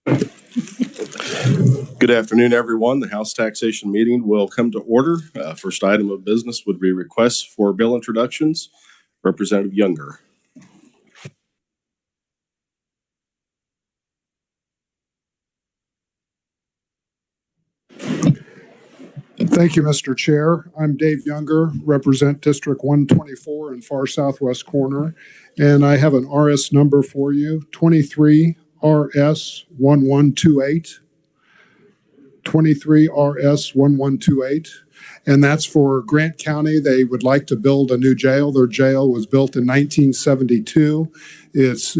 Good afternoon, everyone. The House Taxation meeting will come to order. First item of business would be requests for bill introductions. Representative Younger. Thank you, Mr. Chair. I'm Dave Younger, represent District 124 in far southwest corner, and I have an RS number for you, 23 RS 1128. 23 RS 1128. And that's for Grant County. They would like to build a new jail. Their jail was built in 1972. It's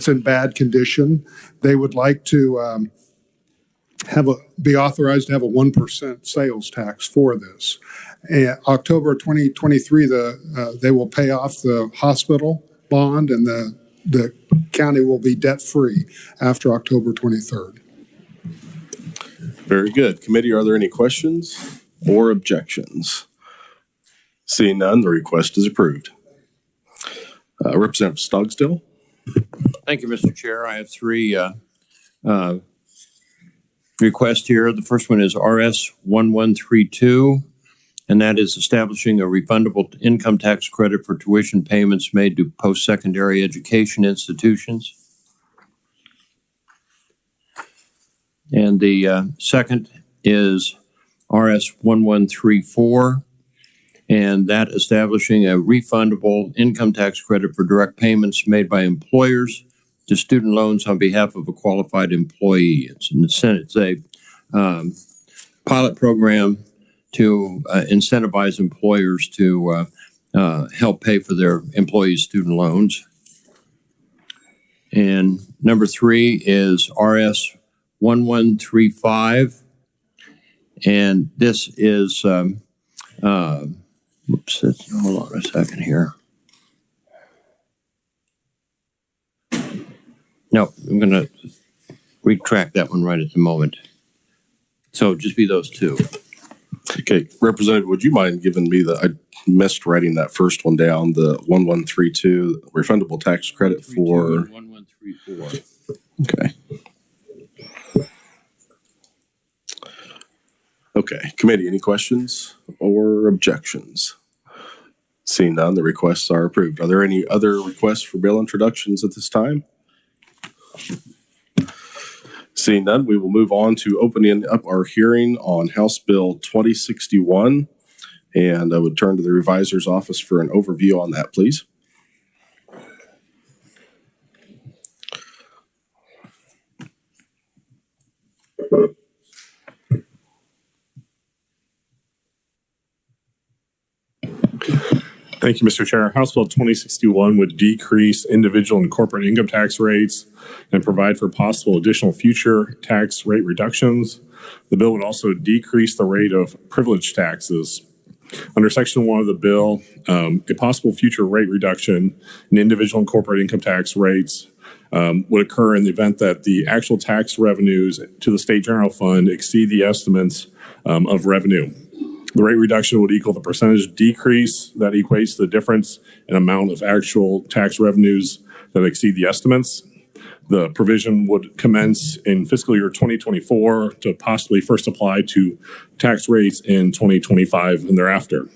in bad condition. They would like to be authorized to have a 1% sales tax for this. October 2023, they will pay off the hospital bond, and the county will be debt-free after October 23rd. Very good. Committee, are there any questions or objections? Seeing none, the request is approved. Representative Stogsdill. Thank you, Mr. Chair. I have three requests here. The first one is RS 1132, and that is establishing a refundable income tax credit for tuition payments made to post-secondary education institutions. And the second is RS 1134, and that establishing a refundable income tax credit for direct payments made by employers to student loans on behalf of a qualified employee. It's a pilot program to incentivize employers to help pay for their employees' student loans. And number three is RS 1135, and this is hold on a second here. No, I'm going to retract that one right at the moment. So just be those two. Okay, Representative, would you mind giving me I missed writing that first one down, the 1132 refundable tax credit for 1134. Okay. Okay, committee, any questions or objections? Seeing none, the requests are approved. Are there any other requests for bill introductions at this time? Seeing none, we will move on to opening up our hearing on House Bill 2061, and I would turn to the revisor's office for an overview on that, please. Thank you, Mr. Chair. House Bill 2061 would decrease individual and corporate income tax rates and provide for possible additional future tax rate reductions. The bill would also decrease the rate of privilege taxes. Under Section 1 of the bill, a possible future rate reduction in individual and corporate income tax rates would occur in the event that the actual tax revenues to the state general fund exceed the estimates of revenue. The rate reduction would equal the percentage decrease that equates to the difference in amount of actual tax revenues that exceed the estimates. The provision would commence in fiscal year 2024 to possibly first apply to tax rates in 2025 and thereafter.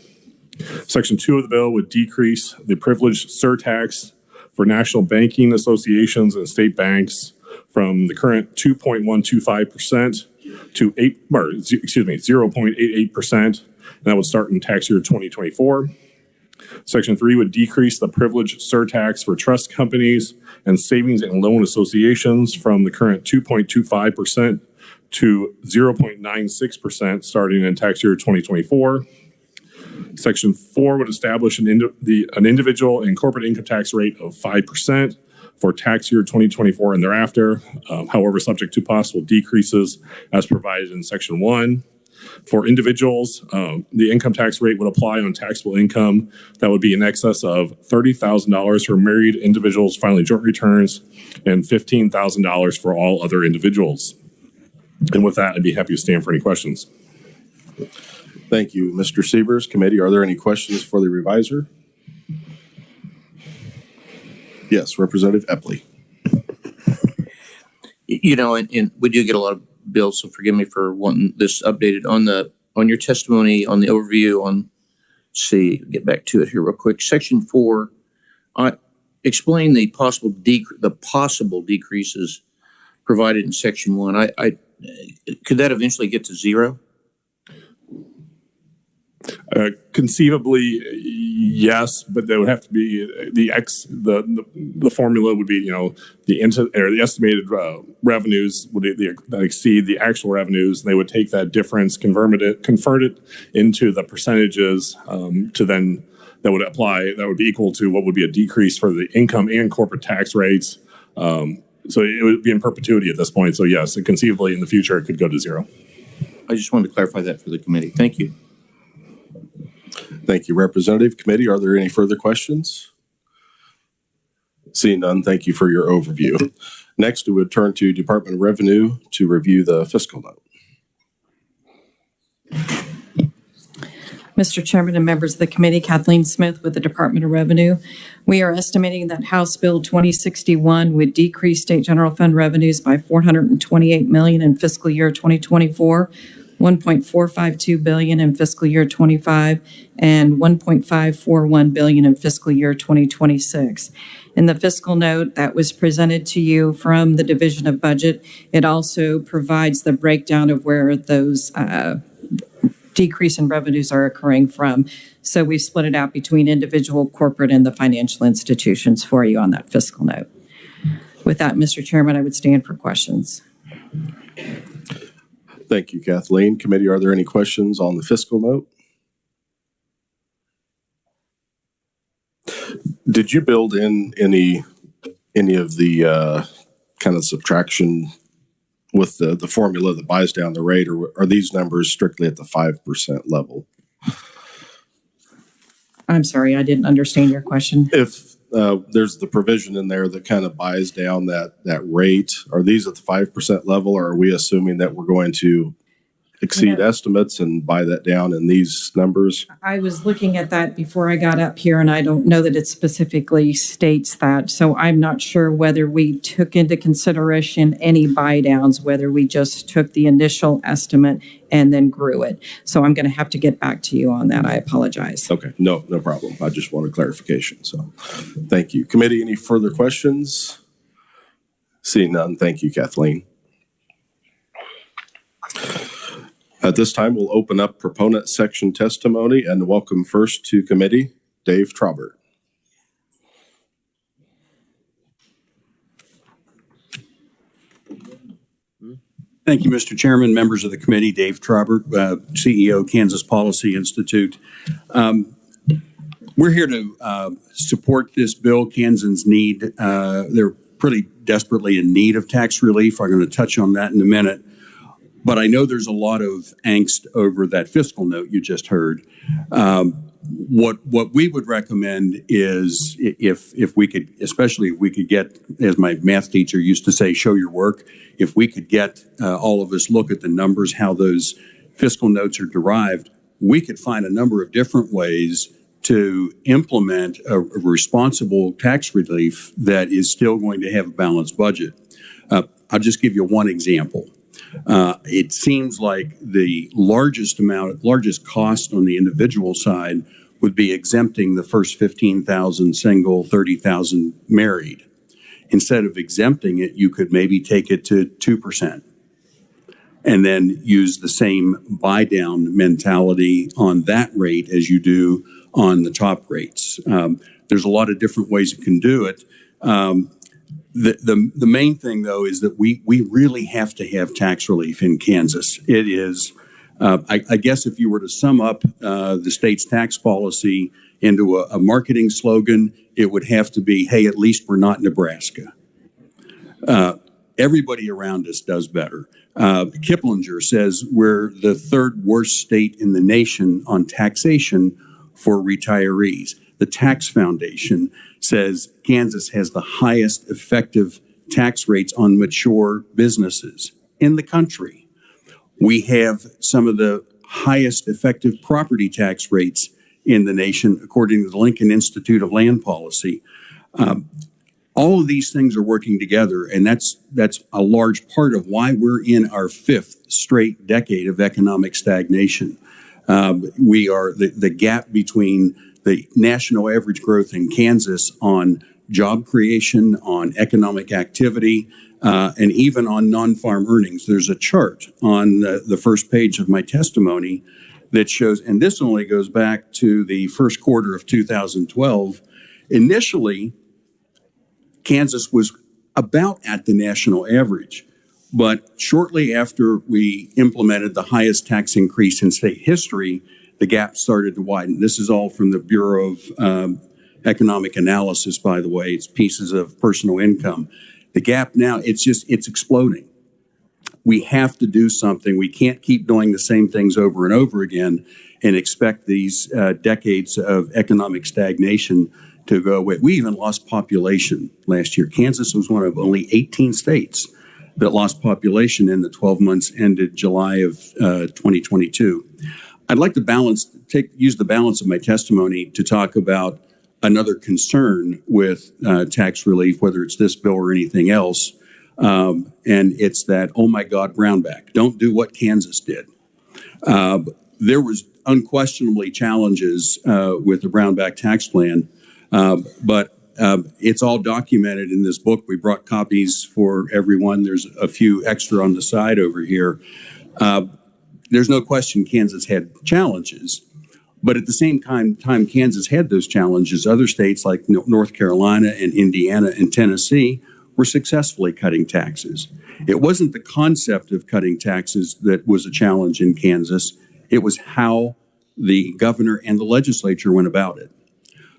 Section 2 of the bill would decrease the privilege surtax for national banking associations and state banks from the current 2.125% to 0.88%, and that would start in tax year 2024. Section 3 would decrease the privilege surtax for trust companies and savings and loan associations from the current 2.25% to 0.96% starting in tax year 2024. Section 4 would establish an individual and corporate income tax rate of 5% for tax year 2024 and thereafter, however, subject to possible decreases as provided in Section 1. For individuals, the income tax rate would apply on taxable income that would be in excess of $30,000 for married individuals filing joint returns and $15,000 for all other individuals. And with that, I'd be happy to stand for any questions. Thank you, Mr. Sievers. Committee, are there any questions for the revisor? Yes, Representative Epley. You know, and we do get a lot of bills, so forgive me for wanting this updated on your testimony on the overview on. See, get back to it here real quick. Section 4, explain the possible decreases provided in Section 1. I could that eventually get to 0? Conceivably, yes, but there would have to be the formula would be, you know, the estimated revenues would exceed the actual revenues, and they would take that difference, convert it into the percentages to then that would apply. That would be equal to what would be a decrease for the income and corporate tax rates. So it would be in perpetuity at this point. So yes, conceivably in the future it could go to 0. I just wanted to clarify that for the committee. Thank you. Thank you, Representative. Committee, are there any further questions? Seeing none, thank you for your overview. Next, we would turn to Department of Revenue to review the fiscal note. Mr. Chairman and members of the committee, Kathleen Smith with the Department of Revenue. We are estimating that House Bill 2061 would decrease state general fund revenues by $428 million in fiscal year 2024, $1.452 billion in fiscal year 25, and $1.541 billion in fiscal year 2026. In the fiscal note that was presented to you from the Division of Budget, it also provides the breakdown of where those decrease in revenues are occurring from. So we've split it out between individual, corporate, and the financial institutions for you on that fiscal note. With that, Mr. Chairman, I would stand for questions. Thank you, Kathleen. Committee, are there any questions on the fiscal note? Did you build in any of the kind of subtraction with the formula that buys down the rate, or are these numbers strictly at the 5% level? I'm sorry, I didn't understand your question. If there's the provision in there that kind of buys down that rate, are these at the 5% level, or are we assuming that we're going to exceed estimates and buy that down in these numbers? I was looking at that before I got up here, and I don't know that it specifically states that. So I'm not sure whether we took into consideration any buy downs, whether we just took the initial estimate and then grew it. So I'm going to have to get back to you on that. I apologize. Okay, no problem. I just wanted clarification. So thank you. Committee, any further questions? Seeing none, thank you, Kathleen. At this time, we'll open up proponent section testimony and welcome first to committee, Dave Traubert. Thank you, Mr. Chairman, members of the committee. Dave Traubert, CEO, Kansas Policy Institute. We're here to support this bill. Kansans need, they're pretty desperately in need of tax relief. I'm going to touch on that in a minute. But I know there's a lot of angst over that fiscal note you just heard. What we would recommend is if we could, especially if we could get, as my math teacher used to say, show your work. If we could get all of us look at the numbers, how those fiscal notes are derived, we could find a number of different ways to implement a responsible tax relief that is still going to have a balanced budget. I'll just give you one example. It seems like the largest cost on the individual side would be exempting the first 15,000 single, 30,000 married. Instead of exempting it, you could maybe take it to 2% and then use the same buy down mentality on that rate as you do on the top rates. There's a lot of different ways you can do it. The main thing, though, is that we really have to have tax relief in Kansas. It is, I guess if you were to sum up the state's tax policy into a marketing slogan, it would have to be, hey, at least we're not Nebraska. Everybody around us does better. Kiplinger says we're the third worst state in the nation on taxation for retirees. The Tax Foundation says Kansas has the highest effective tax rates on mature businesses in the country. We have some of the highest effective property tax rates in the nation, according to the Lincoln Institute of Land Policy. All of these things are working together, and that's a large part of why we're in our fifth straight decade of economic stagnation. We are the gap between the national average growth in Kansas on job creation, on economic activity, and even on non-farm earnings. There's a chart on the first page of my testimony that shows, and this only goes back to the first quarter of 2012. Initially, Kansas was about at the national average, but shortly after we implemented the highest tax increase in state history, the gap started to widen. This is all from the Bureau of Economic Analysis, by the way. It's pieces of personal income. The gap now, it's exploding. We have to do something. We can't keep doing the same things over and over again and expect these decades of economic stagnation to go away. We even lost population last year. Kansas was one of only 18 states that lost population in the 12 months ended July of 2022. I'd like to use the balance of my testimony to talk about another concern with tax relief, whether it's this bill or anything else, and it's that, oh my God, Brownback, don't do what Kansas did. There was unquestionably challenges with the Brownback tax plan, but it's all documented in this book. We brought copies for everyone. There's a few extra on the side over here. There's no question Kansas had challenges, but at the same time Kansas had those challenges, other states like North Carolina and Indiana and Tennessee were successfully cutting taxes. It wasn't the concept of cutting taxes that was a challenge in Kansas. It was how the governor and the legislature went about it.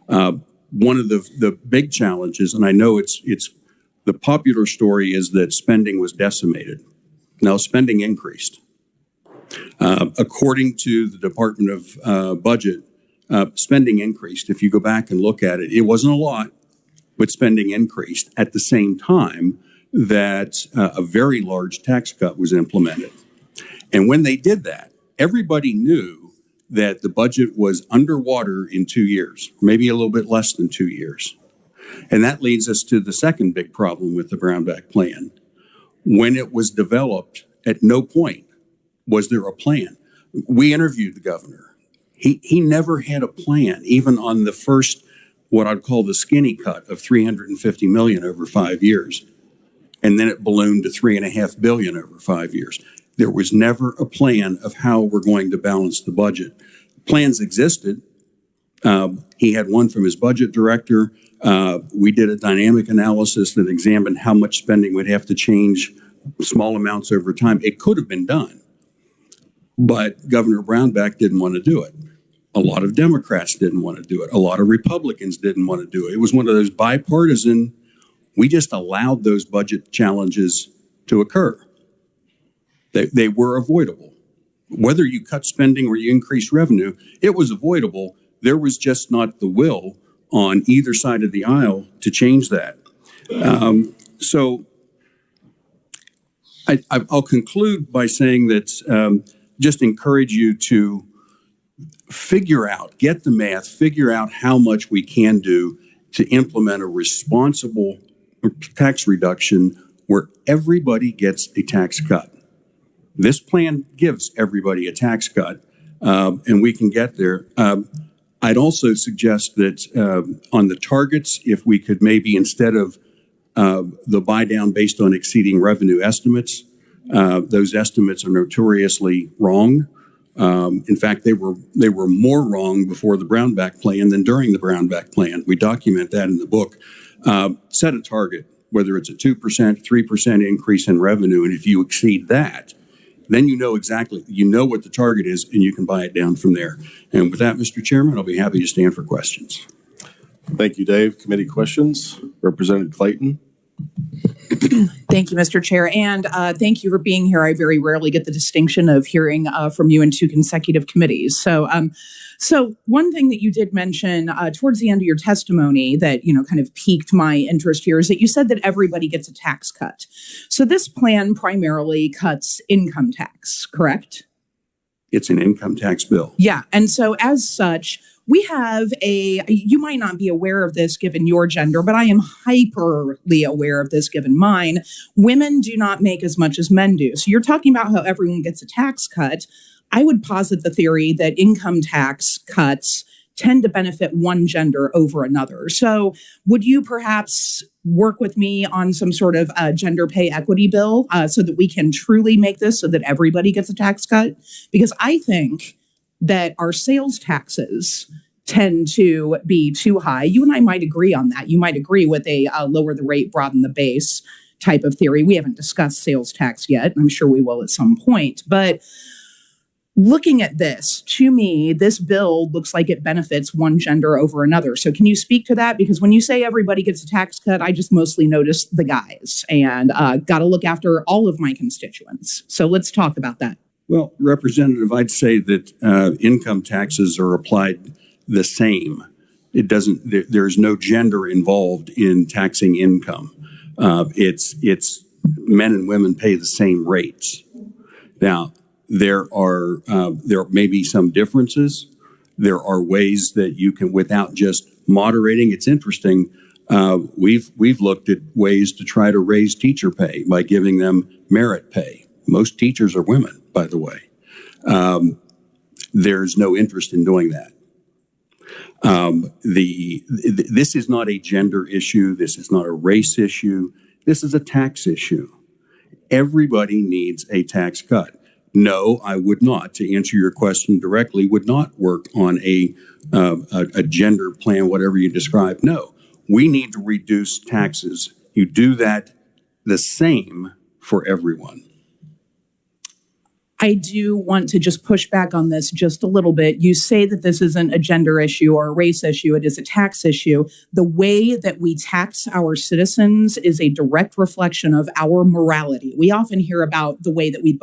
One of the big challenges, and I know it's the popular story, is that spending was decimated. Now spending increased. According to the Department of Budget, spending increased. If you go back and look at it, it wasn't a lot, but spending increased at the same time that a very large tax cut was implemented. And when they did that, everybody knew that the budget was underwater in 2 years, maybe a little bit less than 2 years. And that leads us to the second big problem with the Brownback plan. When it was developed, at no point was there a plan. We interviewed the governor. He never had a plan, even on the first, what I'd call the skinny cut of $350 million over 5 years. And then it ballooned to $3.5 billion over 5 years. There was never a plan of how we're going to balance the budget. Plans existed. He had one from his budget director. We did a dynamic analysis that examined how much spending would have to change, small amounts over time. It could have been done, but Governor Brownback didn't want to do it. A lot of Democrats didn't want to do it. A lot of Republicans didn't want to do it. It was one of those bipartisan, we just allowed those budget challenges to occur. They were avoidable. Whether you cut spending or you increase revenue, it was avoidable. There was just not the will on either side of the aisle to change that. So I'll conclude by saying that just encourage you to figure out, get the math, figure out how much we can do to implement a responsible tax reduction where everybody gets a tax cut. This plan gives everybody a tax cut, and we can get there. I'd also suggest that on the targets, if we could maybe, instead of the buy down based on exceeding revenue estimates, those estimates are notoriously wrong. In fact, they were more wrong before the Brownback plan than during the Brownback plan. We document that in the book. Set a target, whether it's a 2%, 3% increase in revenue, and if you exceed that, then you know what the target is, and you can buy it down from there. And with that, Mr. Chairman, I'll be happy to stand for questions. Thank you, Dave. Committee questions? Representative Clayton. Thank you, Mr. Chair, and thank you for being here. I very rarely get the distinction of hearing from you in 2 consecutive committees. So one thing that you did mention towards the end of your testimony that, kind of piqued my interest here is that you said that everybody gets a tax cut. So this plan primarily cuts income tax, correct? It's an income tax bill. Yeah. And so as such, you might not be aware of this given your gender, but I am hyperly aware of this given mine. Women do not make as much as men do. So you're talking about how everyone gets a tax cut. I would posit the theory that income tax cuts tend to benefit one gender over another. So would you perhaps work with me on some sort of gender pay equity bill so that we can truly make this so that everybody gets a tax cut? Because I think that our sales taxes tend to be too high. You and I might agree on that. You might agree with a lower the rate, broaden the base type of theory. We haven't discussed sales tax yet. I'm sure we will at some point. But looking at this, to me, this bill looks like it benefits one gender over another. So can you speak to that? Because when you say everybody gets a tax cut, I just mostly notice the guys and got to look after all of my constituents. So let's talk about that. Well, Representative, I'd say that income taxes are applied the same. It doesn't. There's no gender involved in taxing income. It's men and women pay the same rates. Now there may be some differences. There are ways that you can, without just moderating. It's interesting. We've looked at ways to try to raise teacher pay by giving them merit pay. Most teachers are women, by the way. There's no interest in doing that. This is not a gender issue. This is not a race issue. This is a tax issue. Everybody needs a tax cut. No, I would not, to answer your question directly, would not work on a gender plan, whatever you describe. No, we need to reduce taxes. You do that the same for everyone. I do want to just push back on this just a little bit. You say that this isn't a gender issue or a race issue. It is a tax issue. The way that we tax our citizens is a direct reflection of our morality. We often hear about the way that we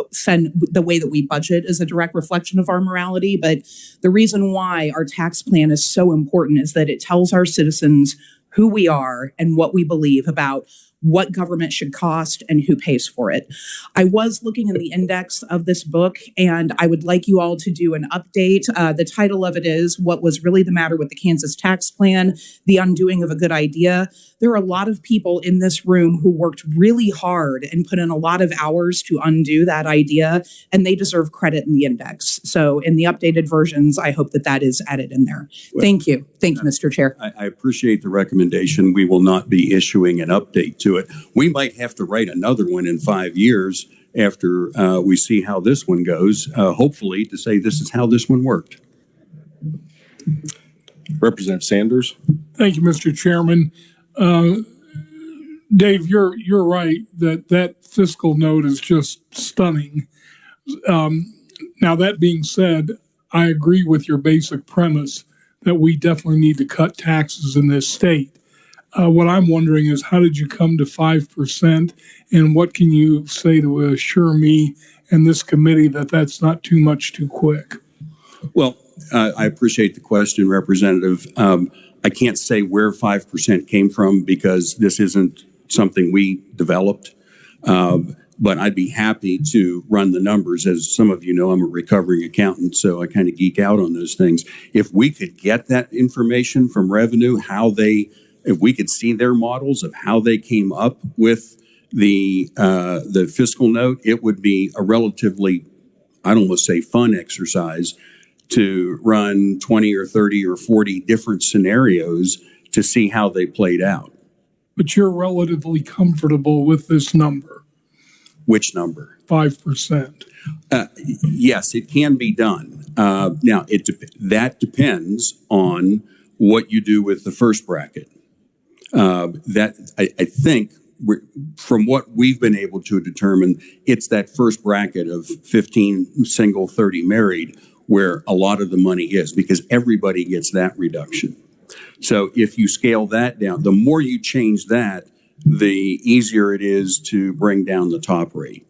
budget is a direct reflection of our morality. But the reason why our tax plan is so important is that it tells our citizens who we are and what we believe about what government should cost and who pays for it. I was looking in the index of this book, and I would like you all to do an update. The title of it is What Was Really the Matter with the Kansas Tax Plan? The Undoing of a Good Idea. There are a lot of people in this room who worked really hard and put in a lot of hours to undo that idea, and they deserve credit in the index. So in the updated versions, I hope that that is added in there. Well, thank you. Thank you, Mr. Chair. I appreciate the recommendation. We will not be issuing an update to it. We might have to write another one in 5 years after we see how this one goes, hopefully to say this is how this one worked. Representative Sanders. Thank you, Mr. Chairman. Dave, you're right that fiscal note is just stunning. Now, that being said, I agree with your basic premise that we definitely need to cut taxes in this state. What I'm wondering is, how did you come to 5%, and what can you say to assure me and this committee that that's not too much too quick? Well, I appreciate the question, Representative. I can't say where 5% came from because this isn't something we developed. But I'd be happy to run the numbers. As some of you know, I'm a recovering accountant, so I kind of geek out on those things. If we could get that information from revenue, if we could see their models of how they came up with the fiscal note, it would be a relatively, I'd almost say, fun exercise to run 20 or 30 or 40 different scenarios to see how they played out. But you're relatively comfortable with this number. Which number? 5%. Yes, it can be done. Now, that depends on what you do with the first bracket. I think from what we've been able to determine, it's that first bracket of 15 single, 30 married, where a lot of the money is, because everybody gets that reduction. So if you scale that down, the more you change that, the easier it is to bring down the top rate.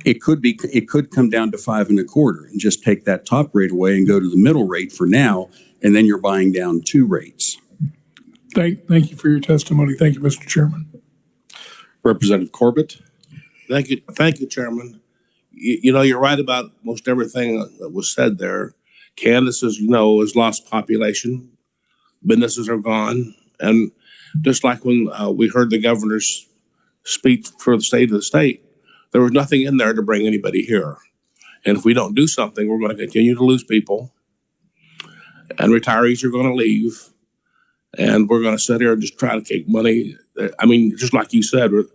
It could come down to 5 1/4 and just take that top rate away and go to the middle rate for now, and then you're buying down 2 rates. Thank you for your testimony. Thank you, Mr. Chairman. Representative Corbett. Thank you, Chairman. you're right about most everything that was said there. Kansas, as you know, has lost population. Businesses are gone. And just like when we heard the governor's speech for the state of the state, there was nothing in there to bring anybody here. And if we don't do something, we're going to continue to lose people. And retirees are going to leave. And we're going to sit here and just try to take money. I mean, just like you said, with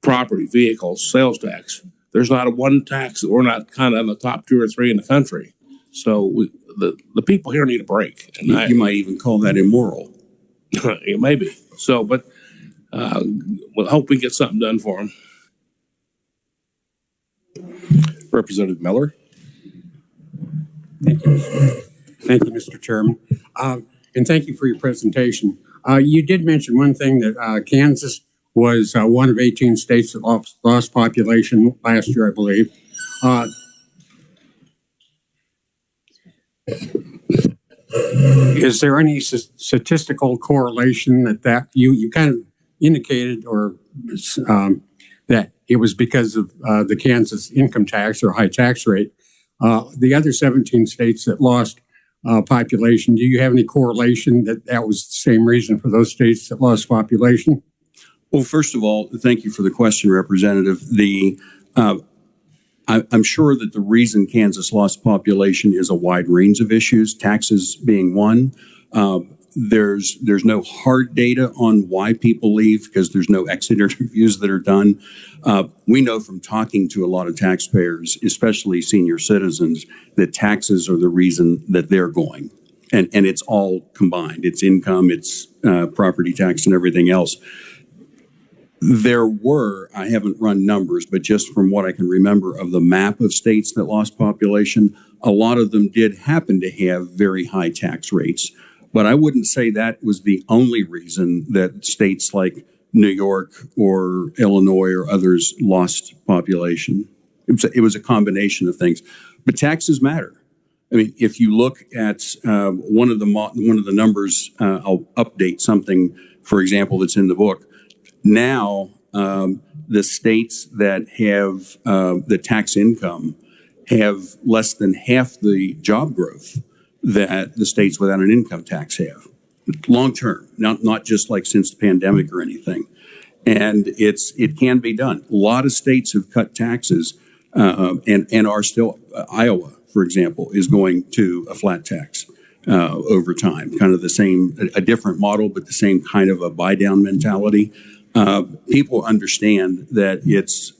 property, vehicles, sales tax. There's not a one tax that we're not kind of in the top 2 or 3 in the country. So the people here need a break. And You might even call that immoral. maybe. So, but we'll hope we get something done for them. Representative Miller. Thank you. Thank you, Mr. Chairman. And thank you for your presentation. You did mention one thing that Kansas was one of 18 states that lost population last year, I believe. Is there any statistical correlation that you kind of indicated or that it was because of the Kansas income tax or high tax rate? The other 17 states that lost population, do you have any correlation that was the same reason for those states that lost population? Well, first of all, thank you for the question, Representative. I'm sure that the reason Kansas lost population is a wide range of issues, taxes being one. There's no hard data on why people leave because there's no exit interviews that are done. We know from talking to a lot of taxpayers, especially senior citizens, that taxes are the reason that they're going. And it's all combined. It's income, it's property tax and everything else. There were, I haven't run numbers, but just from what I can remember of the map of states that lost population, a lot of them did happen to have very high tax rates. But I wouldn't say that was the only reason that states like New York or Illinois or others lost population. It was a combination of things. But taxes matter. I mean, if you look at one of the numbers, I'll update something, for example, that's in the book. Now, the states that have the tax income have less than half the job growth that the states without an income tax have. Long term, not just like since the pandemic or anything. And it can be done. A lot of states have cut taxes and are still, Iowa, for example, is going to a flat tax over time. Kind of the same, a different model, but the same kind of a buy-down mentality. People understand that it's,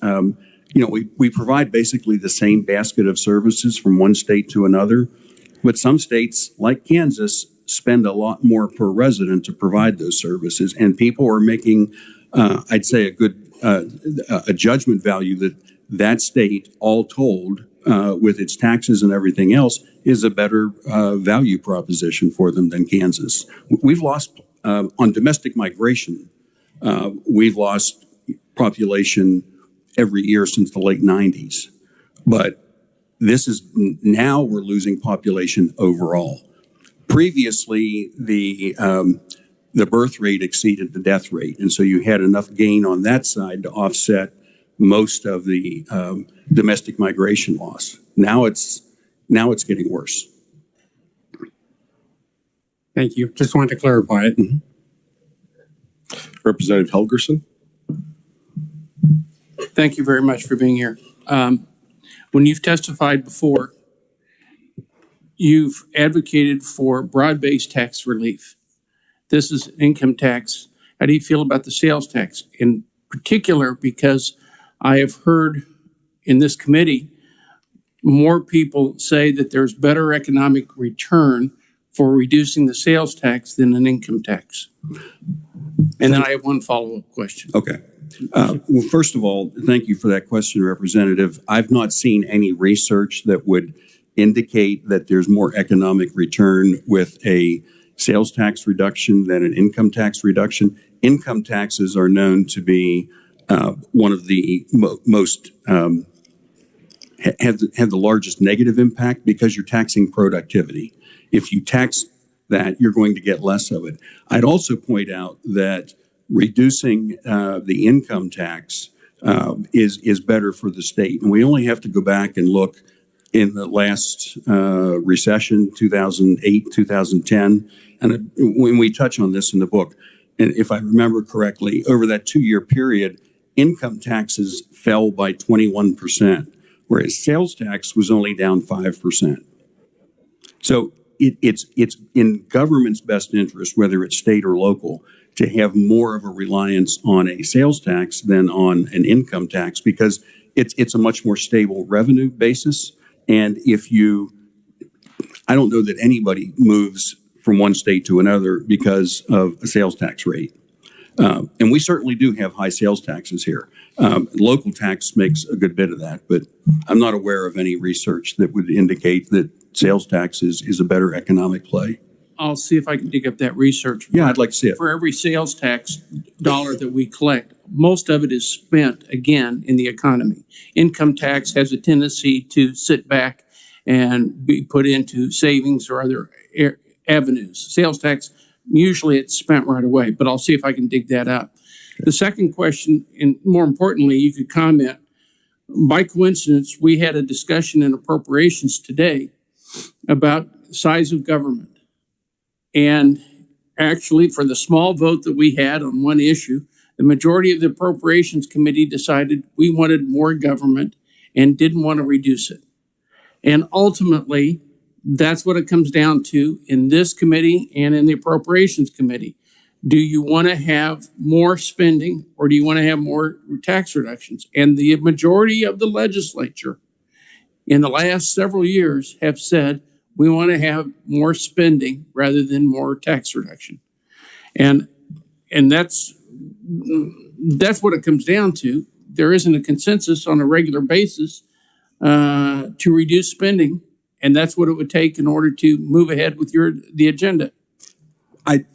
we provide basically the same basket of services from one state to another, but some states, like Kansas, spend a lot more per resident to provide those services, and people are making, I'd say, a good a judgment value that state, all told, with its taxes and everything else, is a better value proposition for them than Kansas. We've lost on domestic migration. We've lost population every year since the late 90s. But now we're losing population overall. Previously, the birth rate exceeded the death rate. And so you had enough gain on that side to offset most of the domestic migration loss. Now it's getting worse. Thank you. Just wanted to clarify it. Mm-hmm. Representative Helgerson. Thank you very much for being here. When you've testified before, you've advocated for broad-based tax relief. This is income tax. How do you feel about the sales tax? In particular, because I have heard in this committee more people say that there's better economic return for reducing the sales tax than an income tax. And then I have one follow-up question. Okay. Well, first of all, thank you for that question, Representative. I've not seen any research that would indicate that there's more economic return with a sales tax reduction than an income tax reduction. Income taxes are known to be one of the most have the largest negative impact because you're taxing productivity. If you tax that, you're going to get less of it. I'd also point out that reducing the income tax is better for the state. And we only have to go back and look in the last recession, 2008, 2010. And when we touch on this in the book, and if I remember correctly, over that 2-year period, income taxes fell by 21%, whereas sales tax was only down 5%. So it's in government's best interest, whether it's state or local, to have more of a reliance on a sales tax than on an income tax, because it's a much more stable revenue basis. And I don't know that anybody moves from one state to another because of a sales tax rate. And we certainly do have high sales taxes here. Local tax makes a good bit of that, but I'm not aware of any research that would indicate that sales tax is a better economic play. I'll see if I can dig up that research. Yeah, I'd like to see it. For every sales tax dollar that we collect, most of it is spent, again, in the economy. Income tax has a tendency to sit back and be put into savings or other avenues. Sales tax, usually it's spent right away, but I'll see if I can dig that up. Okay. The second question, and more importantly, you could comment, by coincidence, we had a discussion in appropriations today about size of government. And actually, for the small vote that we had on one issue, the majority of the Appropriations Committee decided we wanted more government and didn't want to reduce it. And ultimately, that's what it comes down to in this committee and in the Appropriations Committee. Do you want to have more spending or do you want to have more tax reductions? And the majority of the legislature in the last several years have said, we want to have more spending rather than more tax reduction. And that's what it comes down to. There isn't a consensus on a regular basis to reduce spending, and that's what it would take in order to move ahead with the agenda. I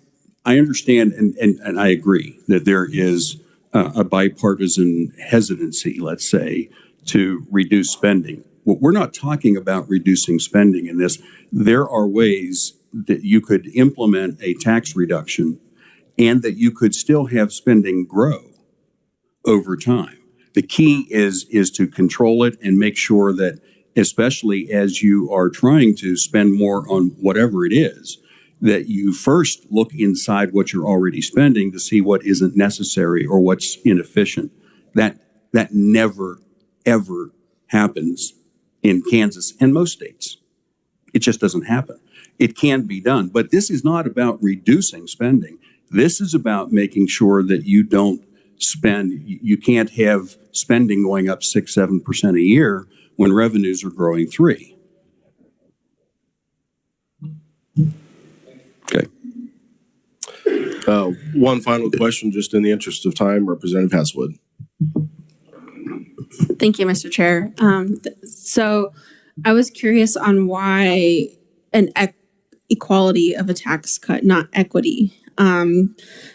understand and I agree that there is a bipartisan hesitancy, let's say, to reduce spending. Well, we're not talking about reducing spending in this. There are ways that you could implement a tax reduction and that you could still have spending grow over time. The key is to control it and make sure that, especially as you are trying to spend more on whatever it is, that you first look inside what you're already spending to see what isn't necessary or what's inefficient. That never, ever happens in Kansas and most states. It just doesn't happen. It can be done, but this is not about reducing spending. This is about making sure that you don't spend. You can't have spending going up 6-7% a year when revenues are growing 3%. Okay. One final question, just in the interest of time, Representative Haswood. Thank you, Mr. Chair. So I was curious on why an equality of a tax cut, not equity.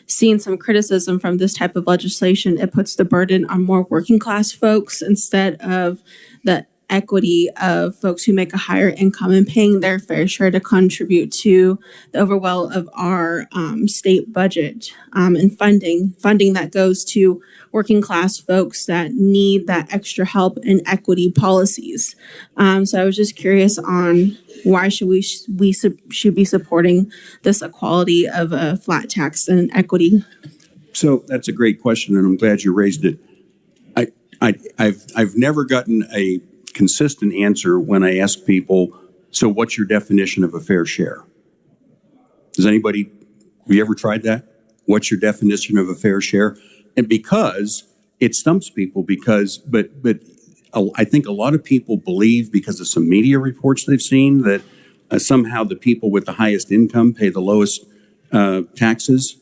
Seeing some criticism from this type of legislation, it puts the burden on more working class folks instead of the equity of folks who make a higher income and paying their fair share to contribute to the overwhelm of our state budget and funding that goes to working class folks that need that extra help in equity policies. So I was just curious on why should we should be supporting this equality of a flat tax and equity? So that's a great question, and I'm glad you raised it. I've never gotten a consistent answer when I ask people, so what's your definition of a fair share? Have you ever tried that? What's your definition of a fair share? And because it stumps people but I think a lot of people believe, because of some media reports they've seen, that somehow the people with the highest income pay the lowest taxes.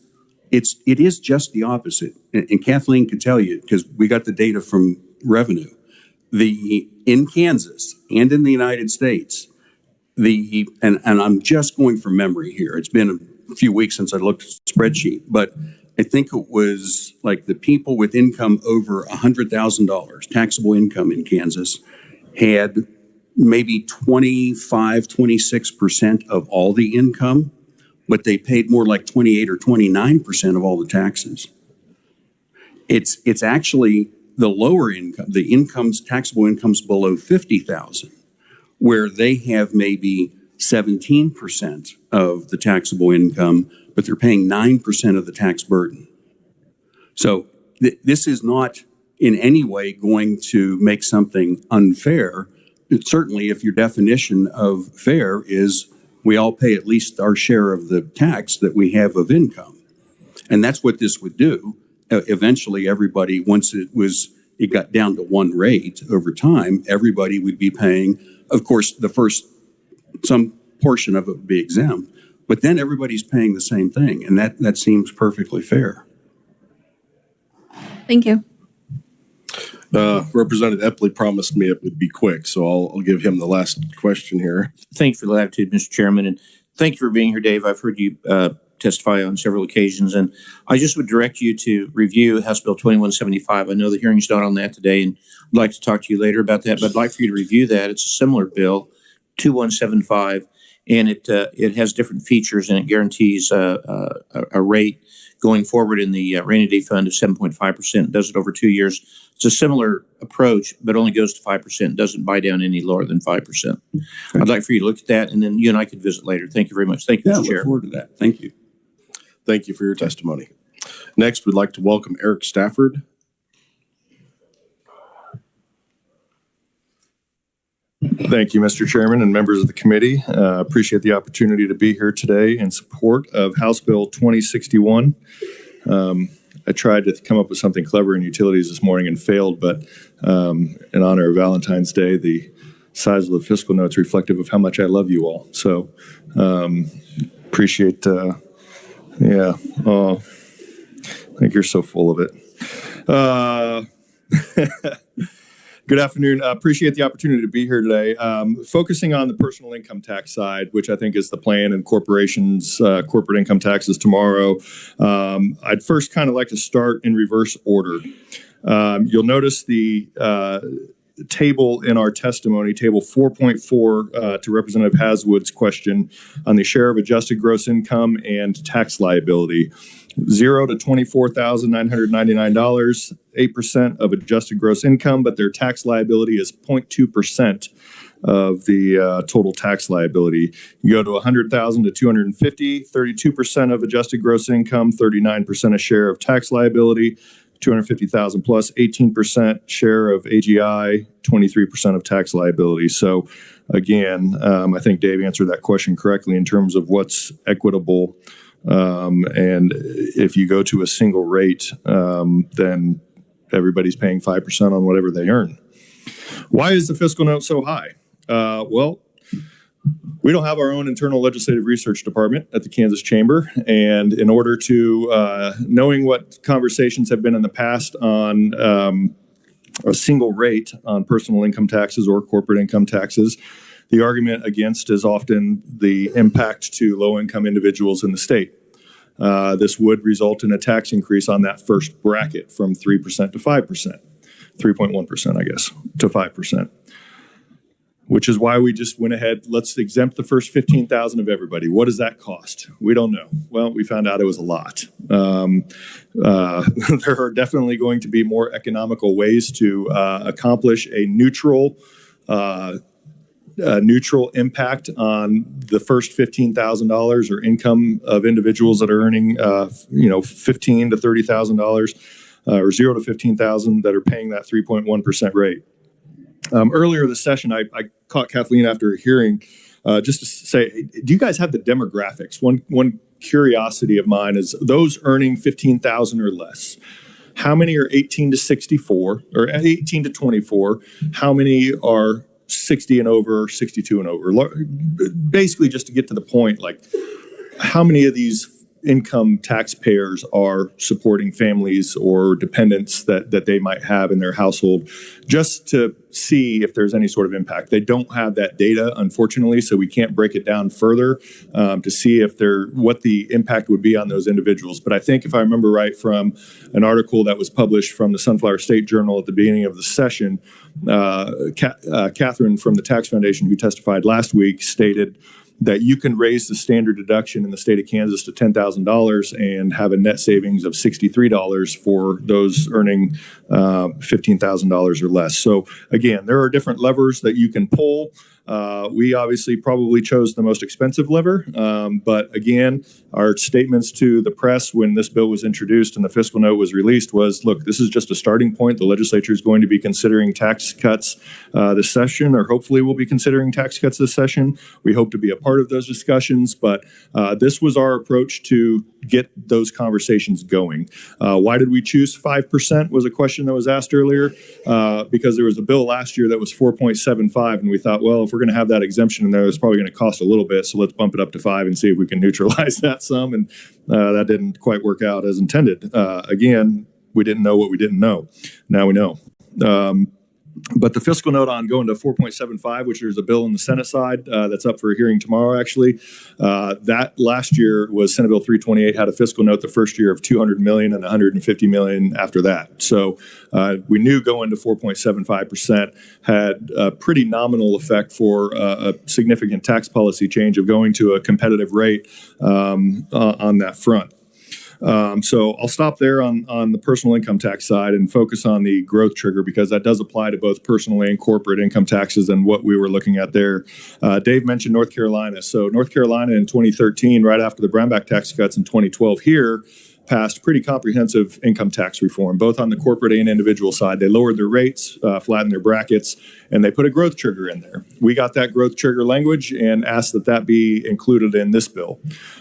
It is just the opposite. And Kathleen could tell you, because we got the data from revenue. In Kansas and in the United States, and I'm just going from memory here. It's been a few weeks since I looked at the spreadsheet, but I think it was like the people with income over $100,000, taxable income in Kansas, had maybe 26% of all the income, but they paid more like 28 or 29% of all the taxes. It's actually the lower income, the incomes, taxable incomes below 50,000, where they have maybe 17% of the taxable income, but they're paying 9% of the tax burden. So this is not in any way going to make something unfair. Certainly, if your definition of fair is we all pay at least our share of the tax that we have of income. And that's what this would do. Eventually, everybody, once it got down to one rate over time, everybody would be paying, of course, some portion of it would be exempt, but then everybody's paying the same thing. And that seems perfectly fair. Thank you. Representative Epley promised me it would be quick, so I'll give him the last question here. Thank you for the latitude, Mr. Chairman, and thank you for being here, Dave. I've heard you testify on several occasions, and I just would direct you to review House Bill 2175. I know the hearing's not on that today, and I'd like to talk to you later about that, but I'd like for you to review that. It's a similar bill, 2175, and it has different features, and it guarantees a rate going forward in the rainy day fund of 7.5%. Does it over 2 years. It's a similar approach, but only goes to 5%. Doesn't buy down any lower than 5%. Okay. I'd like for you to look at that, and then you and I could visit later. Thank you very much. Thank you, Mr. Chair. I look forward to that. Thank you. Thank you for your testimony. Next, we'd like to welcome Eric Stafford. Thank you, Mr. Chairman and members of the committee. Appreciate the opportunity to be here today in support of House Bill 2061. I tried to come up with something clever in utilities this morning and failed, but in honor of Valentine's Day, the size of the fiscal note is reflective of how much I love you all. So appreciate, oh, I think you're so full of it. Good afternoon. Appreciate the opportunity to be here today. Focusing on the personal income tax side, which I think is the plan, and corporations, corporate income taxes tomorrow. I'd first kind of like to start in reverse order. You'll notice the table in our testimony, table 4.4 to Representative Haswood's question on the share of adjusted gross income and tax liability. 0 to $24,999, 8% of adjusted gross income, but their tax liability is 0.2% of the total tax liability. You go to 100,000 to 250, 32% of adjusted gross income, 39% a share of tax liability, 250,000 plus, 18% share of AGI, 23% of tax liability. So again, I think Dave answered that question correctly in terms of what's equitable. And if you go to a single rate, then everybody's paying 5% on whatever they earn. Why is the fiscal note so high? Well, we don't have our own internal legislative research department at the Kansas Chamber. And in order to, knowing what conversations have been in the past on a single rate on personal income taxes or corporate income taxes, the argument against is often the impact to low-income individuals in the state. This would result in a tax increase on that first bracket from 3% to 5%, 3.1%, I guess, to 5%, which is why we just went ahead. Let's exempt the first 15,000 of everybody. What does that cost? We don't know. Well, we found out it was a lot. There are definitely going to be more economical ways to accomplish a neutral impact on the first $15,000 or income of individuals that are earning, $15,000 to $30,000 or 0 to 15,000 that are paying that 3.1% rate. Earlier this session, I caught Kathleen after a hearing just to say, do you guys have the demographics? One curiosity of mine is those earning 15,000 or less. How many are 18 to 64 or 18 to 24? How many are 60 and over, 62 and over? Basically, just to get to the point, like how many of these income taxpayers are supporting families or dependents that they might have in their household, just to see if there's any sort of impact. They don't have that data, unfortunately, so we can't break it down further to see what the impact would be on those individuals. But I think if I remember right from an article that was published from the Sunflower State Journal at the beginning of the session, Catherine from the Tax Foundation, who testified last week, stated that you can raise the standard deduction in the state of Kansas to $10,000 and have a net savings of $63 for those earning $15,000 or less. So again, there are different levers that you can pull. We obviously probably chose the most expensive lever, but again, our statements to the press when this bill was introduced and the fiscal note was released was, look, this is just a starting point. The legislature is going to be considering tax cuts this session, or hopefully will be considering tax cuts this session. We hope to be a part of those discussions, but this was our approach to get those conversations going. Why did we choose 5% was a question that was asked earlier, because there was a bill last year that was 4.75, and we thought, well, if we're going to have that exemption in there, it's probably going to cost a little bit, so let's bump it up to 5 and see if we can neutralize that some, and that didn't quite work out as intended. Again, we didn't know what we didn't know. Now we know. But the fiscal note on going to 4.75, which there's a bill in the Senate side that's up for a hearing tomorrow, actually, that last year was Senate Bill 328, had a fiscal note the first year of $200 million and $150 million after that. So we knew going to 4.75% had a pretty nominal effect for a significant tax policy change of going to a competitive rate on that front. So I'll stop there on the personal income tax side and focus on the growth trigger, because that does apply to both personal and corporate income taxes and what we were looking at there. Dave mentioned North Carolina. So North Carolina in 2013, right after the Brownback tax cuts in 2012 here, passed pretty comprehensive income tax reform, both on the corporate and individual side. They lowered their rates, flattened their brackets, and they put a growth trigger in there. We got that growth trigger language and asked that that be included in this bill.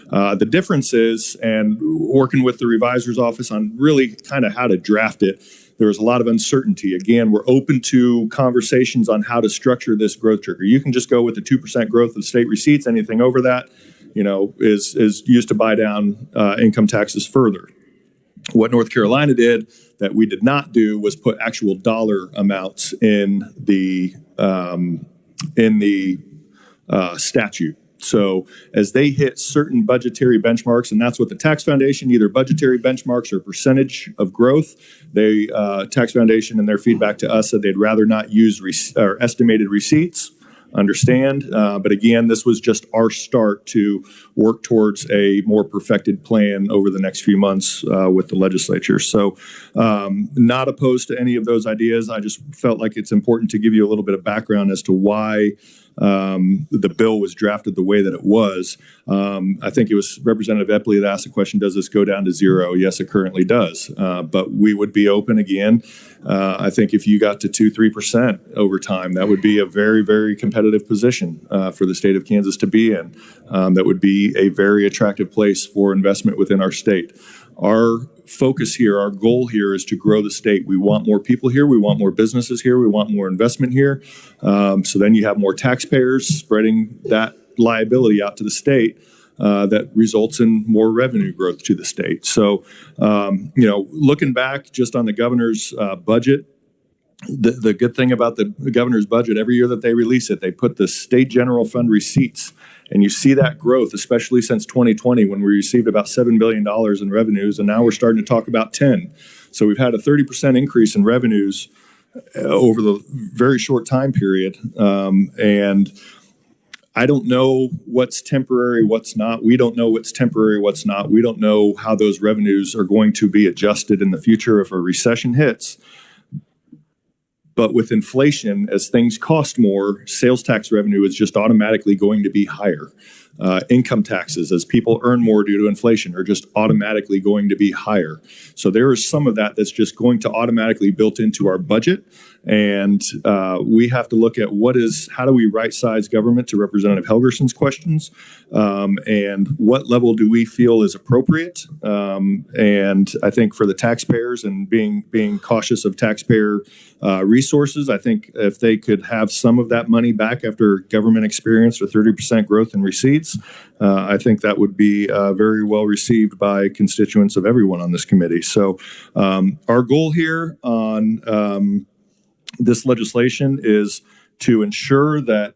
The difference is, and working with the revisor's office on really kind of how to draft it, there was a lot of uncertainty. Again, we're open to conversations on how to structure this growth trigger. You can just go with the 2% growth of state receipts. Anything over that, is used to buy down income taxes further. What North Carolina did that we did not do was put actual dollar amounts in the statute. So as they hit certain budgetary benchmarks, and that's what the Tax Foundation, either budgetary benchmarks or percentage of growth, they Tax Foundation in their feedback to us said they'd rather not use estimated receipts. Understand, but again, this was just our start to work towards a more perfected plan over the next few months with the legislature. So not opposed to any of those ideas. I just felt like it's important to give you a little bit of background as to why the bill was drafted the way that it was. I think it was Representative Epley that asked the question, does this go down to zero? Yes, it currently does. But we would be open again. I think if you got to 2-3% over time, that would be a very, very competitive position for the state of Kansas to be in. That would be a very attractive place for investment within our state. Our focus here, our goal here is to grow the state. We want more people here. We want more businesses here. We want more investment here. So then you have more taxpayers spreading that liability out to the state. That results in more revenue growth to the state. So, looking back just on the governor's budget, the good thing about the governor's budget, every year that they release it, they put the state general fund receipts. And you see that growth, especially since 2020, when we received about $7 billion in revenues, and now we're starting to talk about 10. So we've had a 30% increase in revenues over the very short time period. And I don't know what's temporary, what's not. We don't know what's temporary, what's not. We don't know how those revenues are going to be adjusted in the future if a recession hits. But with inflation, as things cost more, sales tax revenue is just automatically going to be higher. Income taxes, as people earn more due to inflation, are just automatically going to be higher. So there is some of that that's just going to automatically built into our budget. And we have to look at how do we right size government, to Representative Helgerson's questions, and what level do we feel is appropriate. And I think for the taxpayers and being cautious of taxpayer resources, I think if they could have some of that money back after government experienced a 30% growth in receipts, I think that would be very well received by constituents of everyone on this committee. So our goal here on this legislation is to ensure that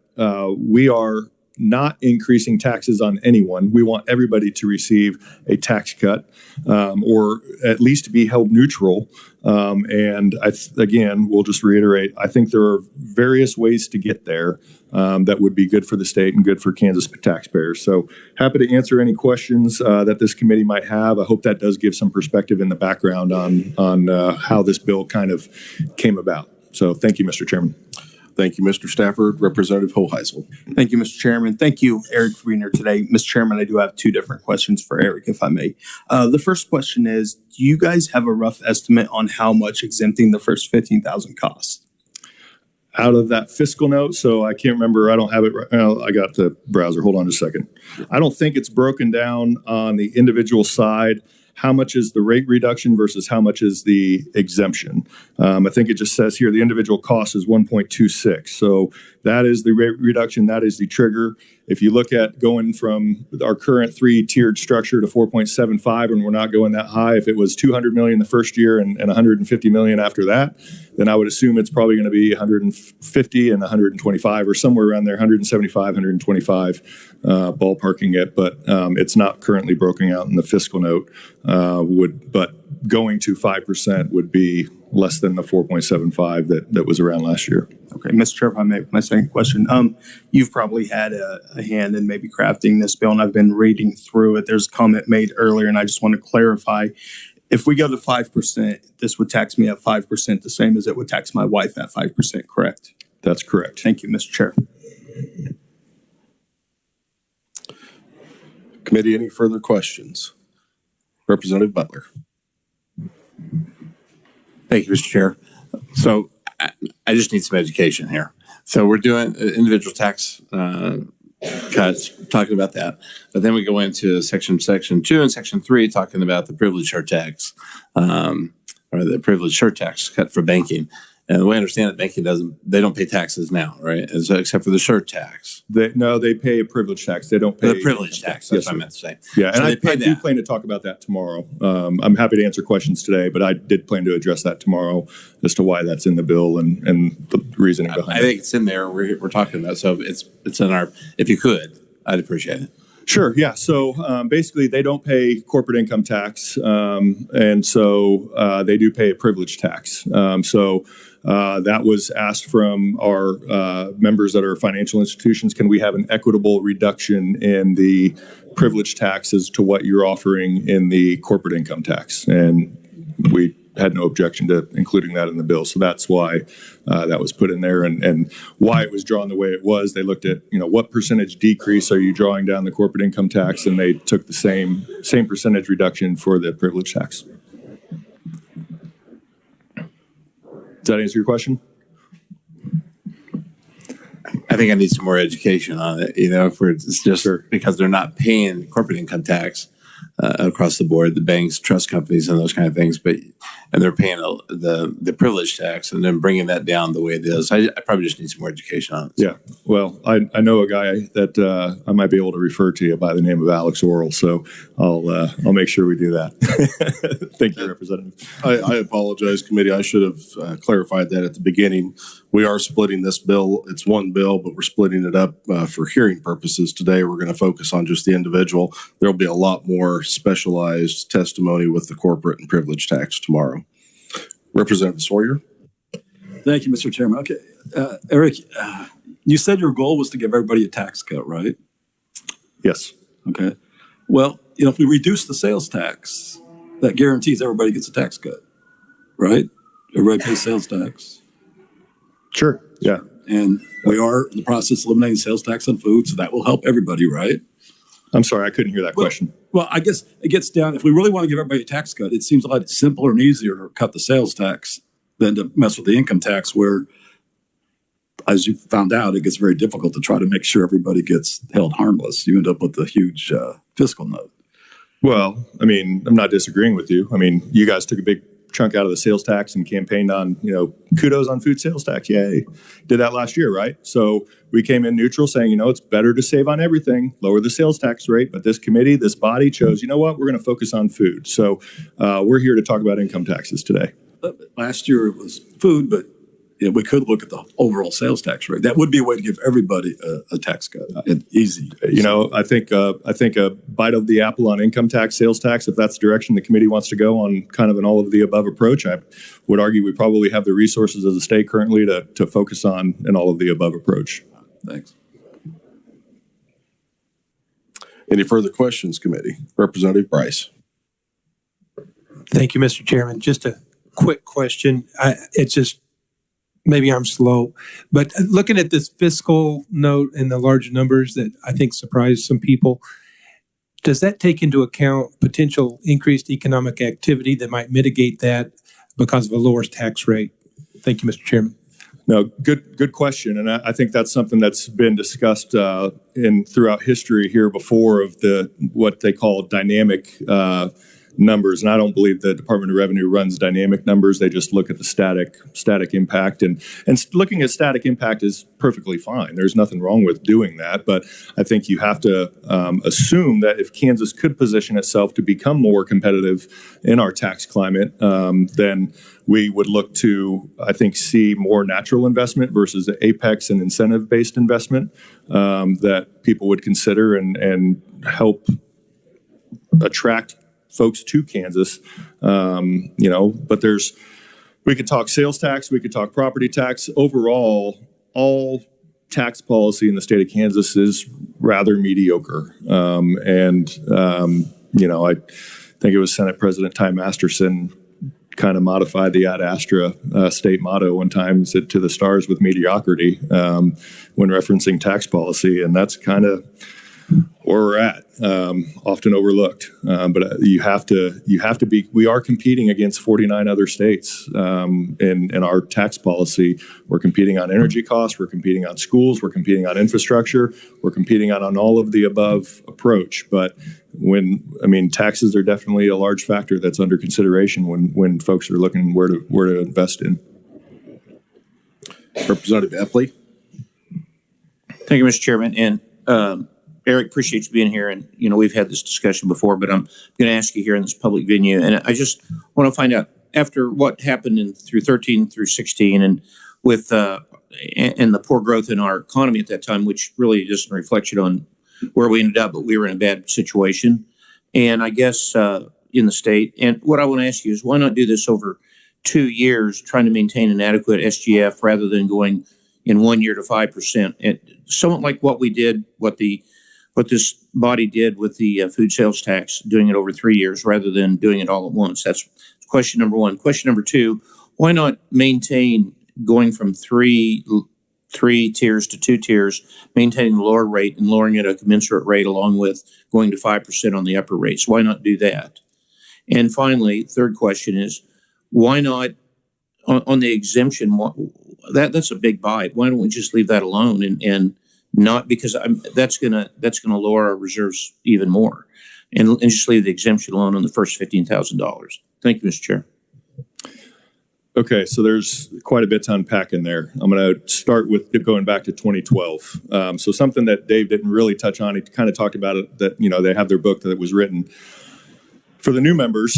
we are not increasing taxes on anyone. We want everybody to receive a tax cut, or at least be held neutral. And again, we'll just reiterate, I think there are various ways to get there that would be good for the state and good for Kansas taxpayers. So happy to answer any questions that this committee might have. I hope that does give some perspective in the background on how this bill kind of came about. So thank you, Mr. Chairman. Thank you, Mr. Stafford. Representative Hoheisel. Thank you, Mr. Chairman. Thank you, Eric, for being here today. Mr. Chairman, I do have two different questions for Eric, if I may. The first question is, do you guys have a rough estimate on how much exempting the first 15,000 costs? Out of that fiscal note, so I can't remember. I don't have it right now. I got the browser. Hold on just a second. I don't think it's broken down on the individual side. How much is the rate reduction versus how much is the exemption? I think it just says here the individual cost is 1.26. So that is the rate reduction. That is the trigger. If you look at going from our current 3-tiered structure to 4.75, and we're not going that high, if it was 200 million the first year and 150 million after that, then I would assume it's probably going to be 150 and 125 or somewhere around there, 175, 125, ballparking it. But it's not currently broken out in the fiscal note. But going to 5% would be less than the 4.75 that was around last year. Okay, Mr. Chair, if I may, my second question. You've probably had a hand in maybe crafting this bill, and I've been reading through it. There's a comment made earlier, and I just want to clarify. If we go to 5%, this would tax me at 5%, the same as it would tax my wife at 5%, correct? That's correct. Thank you, Mr. Chair. Committee, any further questions? Representative Butler. Thank you, Mr. Chair. So I just need some education here. So we're doing individual tax cuts, talking about that. But then we go into section 2 and section 3, talking about the privilege surtax, or the privilege surtax cut for banking. And the way I understand it, banking they don't pay taxes now, right? So, except for the surtax. They pay a privilege tax. They don't pay the privilege tax. That's what I meant to say. Yeah, so and I do plan to talk about that tomorrow. I'm happy to answer questions today, but I did plan to address that tomorrow as to why that's in the bill and the reasoning behind it. I think it's in there. We're talking about. So it's in our. If you could, I'd appreciate it. Sure. Yeah. So basically, they don't pay corporate income tax, and so they do pay a privilege tax. That was asked from our members that are financial institutions. Can we have an equitable reduction in the privilege taxes to what you're offering in the corporate income tax? And we had no objection to including that in the bill. So that's why that was put in there and why it was drawn the way it was. They looked at, what percentage decrease are you drawing down the corporate income tax? And they took the same percentage reduction for the privilege tax. Does that answer your question? I think I need some more education on it. It's just because they're not paying corporate income tax across the board, the banks, trust companies, and those kind of things, and they're paying the privilege tax and then bringing that down the way it is. I probably just need some more education on it. Yeah. Well, I know a guy that I might be able to refer to you by the name of Alex Orrell, so I'll make sure we do that. Thank you, Representative. I apologize, committee. I should have clarified that at the beginning. We are splitting this bill. It's one bill, but we're splitting it up for hearing purposes. Today, we're going to focus on just the individual. There'll be a lot more specialized testimony with the corporate and privilege tax tomorrow. Representative Sawyer. Thank you, Mr. Chairman. Okay, Eric, you said your goal was to give everybody a tax cut, right? Yes. Okay. Well, if we reduce the sales tax, that guarantees everybody gets a tax cut, right? Everybody pays sales tax. Sure. Yeah. And we are in the process of eliminating sales tax on food, so that will help everybody, right? I'm sorry, I couldn't hear that question. Well, I guess it gets down, if we really want to give everybody a tax cut, it seems a lot simpler and easier to cut the sales tax than to mess with the income tax, where, as you found out, it gets very difficult to try to make sure everybody gets held harmless. You end up with a huge fiscal note. Well, I'm not disagreeing with you. You guys took a big chunk out of the sales tax and campaigned on, kudos on food sales tax. Yay. Did that last year, right? So we came in neutral saying, it's better to save on everything, lower the sales tax rate. But this committee, this body chose, we're going to focus on food. So we're here to talk about income taxes today. Last year it was food, but we could look at the overall sales tax rate. That would be a way to give everybody a tax cut. Easy. You know, I think a bite of the apple on income tax, sales tax, if that's the direction the committee wants to go on kind of an all of the above approach, I would argue we probably have the resources as a state currently to focus on an all of the above approach. Thanks. Any further questions, committee? Representative Bryce. Thank you, Mr. Chairman. Just a quick question. It's just, maybe I'm slow, but looking at this fiscal note and the large numbers that I think surprised some people, does that take into account potential increased economic activity that might mitigate that because of a lower tax rate? Thank you, Mr. Chairman. No, good question, and I think that's something that's been discussed throughout history here before of what they call dynamic numbers. And I don't believe the Department of Revenue runs dynamic numbers. They just look at the static impact, and looking at static impact is perfectly fine. There's nothing wrong with doing that, but I think you have to assume that if Kansas could position itself to become more competitive in our tax climate, then we would look to, I think, see more natural investment versus the apex and incentive-based investment that people would consider and help attract folks to Kansas. But we could talk sales tax, we could talk property tax. Overall, all tax policy in the state of Kansas is rather mediocre. I think it was Senate President Ty Masterson kind of modified the Ad Astra state motto one time, said to the stars with mediocrity when referencing tax policy. And that's kind of where we're at, often overlooked. But you have to be, we are competing against 49 other states in our tax policy. We're competing on energy costs, we're competing on schools, we're competing on infrastructure, we're competing on all of the above approach. But taxes are definitely a large factor that's under consideration when folks are looking where to invest in. Representative Epley. Thank you, Mr. Chairman. And Eric, appreciate you being here. And, we've had this discussion before, but I'm going to ask you here in this public venue. And I just want to find out, after what happened through 13 through 16 and with and the poor growth in our economy at that time, which really just a reflection on where we ended up, but we were in a bad situation. And I guess in the state. And what I want to ask you is, why not do this over 2 years, trying to maintain an adequate SGF rather than going in 1 year to 5%? And somewhat like what we did, what this body did with the food sales tax, doing it over 3 years rather than doing it all at once. That's question number one. Question number two, why not maintain going from three tiers to 2 tiers, maintaining the lower rate and lowering it at a commensurate rate along with going to 5% on the upper rates? Why not do that? And finally, third question is, why not on the exemption? That's a big bite. Why don't we just leave that alone and not, because that's gonna lower our reserves even more, and just leave the exemption alone on the first $15,000. Thank you, Mr. Chair. Okay, so there's quite a bit to unpack in there. I'm going to start with going back to 2012. So something that Dave didn't really touch on, he kind of talked about it, that they have their book that was written for the new members.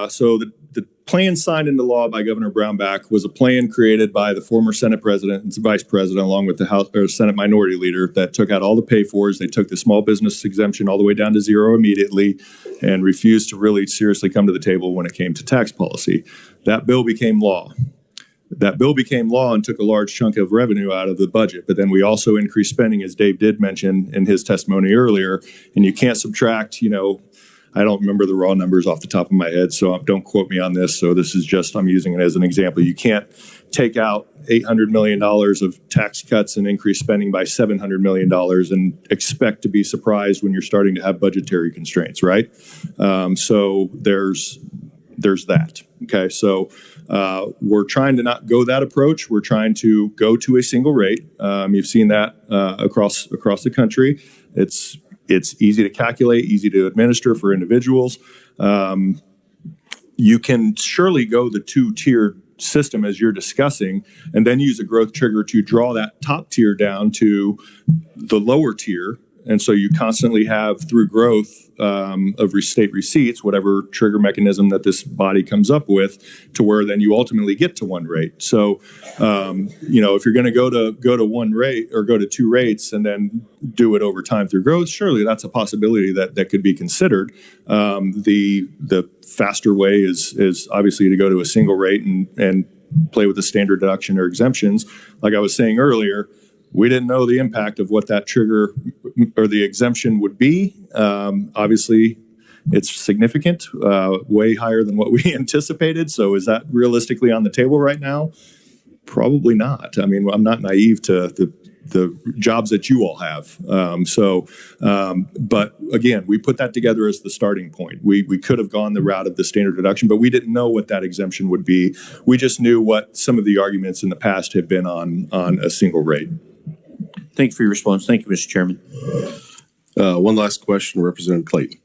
So the plan signed into law by Governor Brownback was a plan created by the former Senate president and vice president, along with the House or Senate minority leader, that took out all the pay-fors. They took the small business exemption all the way down to zero immediately and refused to really seriously come to the table when it came to tax policy. That bill became law. That bill became law and took a large chunk of revenue out of the budget. But then we also increased spending, as Dave did mention in his testimony earlier. And you can't subtract, I don't remember the raw numbers off the top of my head, so don't quote me on this. So this is just, I'm using it as an example. You can't take out $800 million of tax cuts and increase spending by $700 million and expect to be surprised when you're starting to have budgetary constraints, right? So there's that. Okay, so we're trying to not go that approach. We're trying to go to a single rate. You've seen that across the country. It's easy to calculate, easy to administer for individuals. You can surely go the 2-tiered system as you're discussing, and then use a growth trigger to draw that top tier down to the lower tier And so you constantly have, through growth of state receipts, whatever trigger mechanism that this body comes up with, to where then you ultimately get to one rate. So, if you're going to go to one rate or go to two rates and then do it over time through growth, surely that's a possibility that could be considered. The faster way is obviously to go to a single rate and play with the standard deduction or exemptions. Like I was saying earlier, we didn't know the impact of what that trigger or the exemption would be. Obviously, it's significant, way higher than what we anticipated. So is that realistically on the table right now? Probably not. I mean, I'm not naive to the jobs that you all have. But again, we put that together as the starting point. We could have gone the route of the standard deduction, but we didn't know what that exemption would be. We just knew what some of the arguments in the past have been on a single rate. Thank you for your response. Thank you, Mr. Chairman. One last question, Representative Clayton.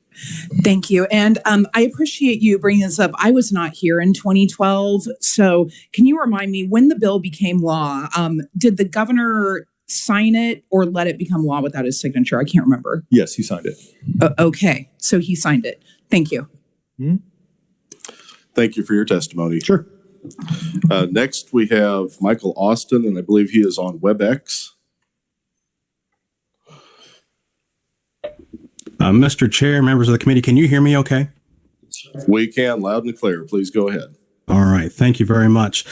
Thank you. And I appreciate you bringing this up. I was not here in 2012. So can you remind me when the bill became law? Did the governor sign it or let it become law without his signature? I can't remember. Yes, he signed it. Okay. So he signed it. Thank you. Mm-hmm. Thank you for your testimony. Sure. Next, we have Michael Austin, and I believe he is on WebEx. Mr. Chair, members of the committee, can you hear me okay? We can, loud and clear. Please go ahead. All right. Thank you very much.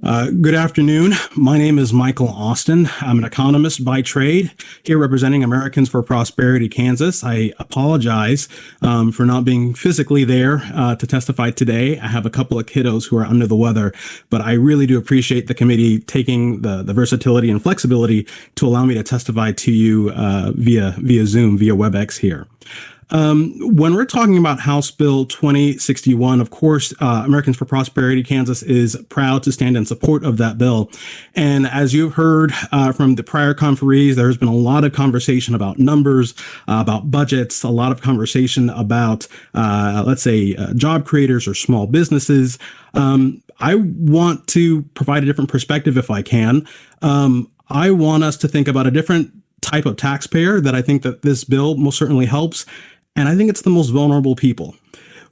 Good afternoon. My name is Michael Austin. I'm an economist by trade, here representing Americans for Prosperity, Kansas. I apologize for not being physically there to testify today. I have a couple of kiddos who are under the weather, but I really do appreciate the committee taking the versatility and flexibility to allow me to testify to you via Zoom, via WebEx here. When we're talking about House Bill 2061, of course, Americans for Prosperity Kansas is proud to stand in support of that bill. And as you've heard from the prior conferees, there's been a lot of conversation about numbers, about budgets, a lot of conversation about, let's say, job creators or small businesses. I want to provide a different perspective if I can. I want us to think about a different type of taxpayer that I think that this bill most certainly helps. And I think it's the most vulnerable people.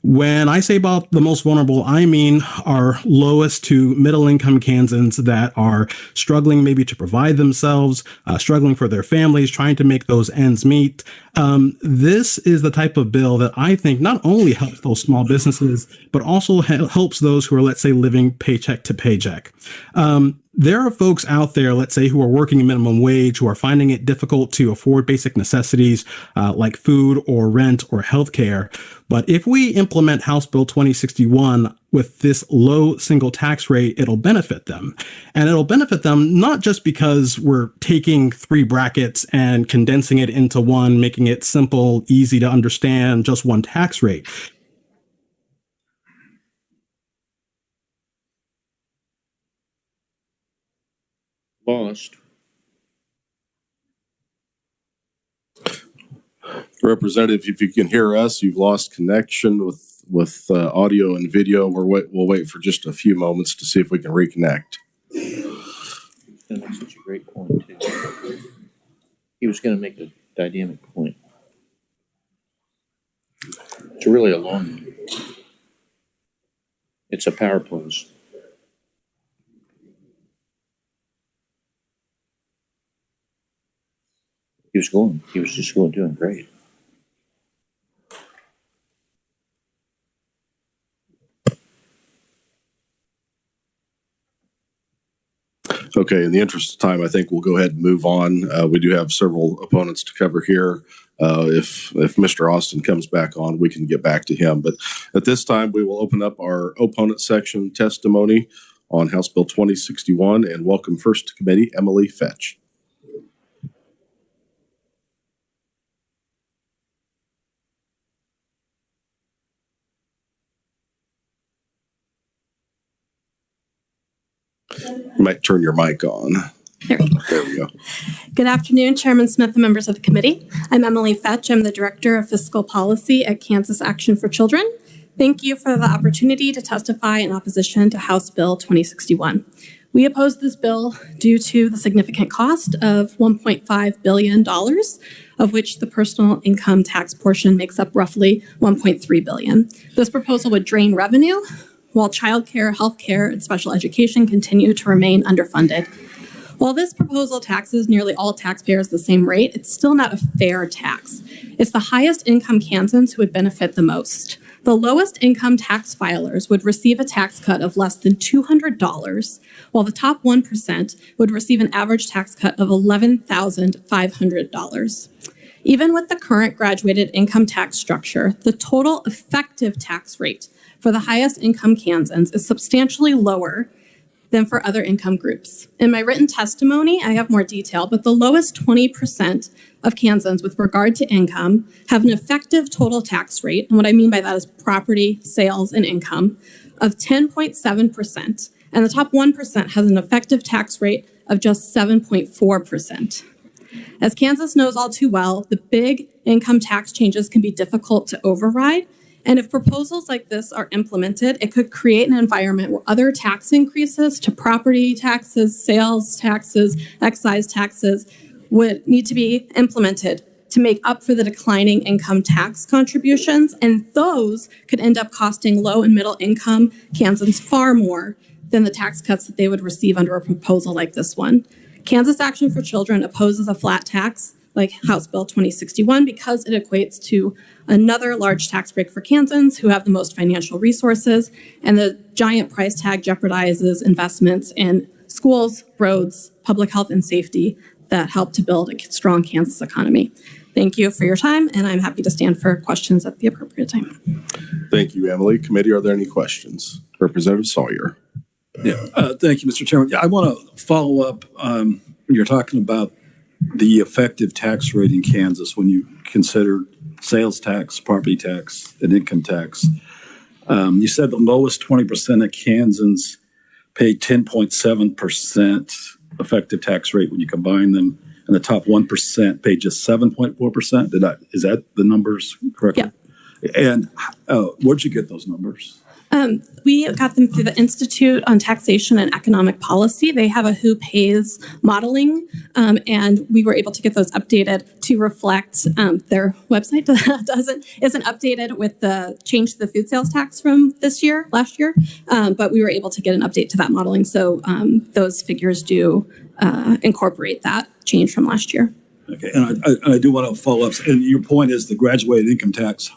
When I say about the most vulnerable, I mean our lowest to middle income Kansans that are struggling maybe to provide themselves, struggling for their families, trying to make those ends meet. This is the type of bill that I think not only helps those small businesses, but also helps those who are, let's say, living paycheck to paycheck. There are folks out there, let's say, who are working minimum wage, who are finding it difficult to afford basic necessities like food or rent or healthcare. But if we implement House Bill 2061 with this low single tax rate, it'll benefit them. And it'll benefit them not just because we're taking three brackets and condensing it into one, making it simple, easy to understand, just one tax rate. Lost. Representative, if you can hear us, you've lost connection with audio and video. We'll wait for just a few moments to see if we can reconnect. That makes such a great point, too. He was going to make a dynamic point. It's really a long one. It's a power pose. He was just doing great. Okay, in the interest of time, I think we'll go ahead and move on. We do have several opponents to cover here. If Mr. Austin comes back on, we can get back to him. But at this time, we will open up our opponent section testimony on House Bill 2061 and welcome first to committee Emily Fetch. You might turn your mic on. There we go. Good afternoon, Chairman Smith and members of the committee. I'm Emily Fetch. I'm the Director of Fiscal Policy at Kansas Action for Children. Thank you for the opportunity to testify in opposition to House Bill 2061. We oppose this bill due to the significant cost of $1.5 billion, of which the personal income tax portion makes up roughly $1.3 billion. This proposal would drain revenue, while childcare, healthcare, and special education continue to remain underfunded. While this proposal taxes nearly all taxpayers the same rate, it's still not a fair tax. It's the highest income Kansans who would benefit the most. The lowest income tax filers would receive a tax cut of less than $200, while the top 1% would receive an average tax cut of $11,500. Even with the current graduated income tax structure, the total effective tax rate for the highest income Kansans is substantially lower than for other income groups. In my written testimony, I have more detail, but the lowest 20% of Kansans with regard to income have an effective total tax rate, and what I mean by that is property, sales, and income, of 10.7%, and the top 1% has an effective tax rate of just 7.4%. As Kansas knows all too well, the big income tax changes can be difficult to override, and if proposals like this are implemented, it could create an environment where other tax increases to property taxes, sales taxes, excise taxes would need to be implemented to make up for the declining income tax contributions. And those could end up costing low and middle income Kansans far more than the tax cuts that they would receive under a proposal like this one. Kansas Action for Children opposes a flat tax like House Bill 2061 because it equates to another large tax break for Kansans who have the most financial resources, and the giant price tag jeopardizes investments in schools, roads, public health, and safety that help to build a strong Kansas economy. Thank you for your time, and I'm happy to stand for questions at the appropriate time. Thank you, Emily. Committee, are there any questions? Representative Sawyer. Yeah, thank you, Mr. Chairman. Yeah, I want to follow up. You're talking about the effective tax rate in Kansas when you consider sales tax, property tax, and income tax. You said the lowest 20% of Kansans pay 10.7% effective tax rate when you combine them, and the top 1% pay just 7.4%. Is that the numbers correct? Yeah. And where'd you get those numbers? We got them through the Institute on Taxation and Economic Policy. They have a Who Pays modeling, and we were able to get those updated to reflect their website isn't updated with the change to the food sales tax from last year, but we were able to get an update to that modeling. So those figures do incorporate that change from last year. Okay, and I do want to follow up. And your point is the graduated income tax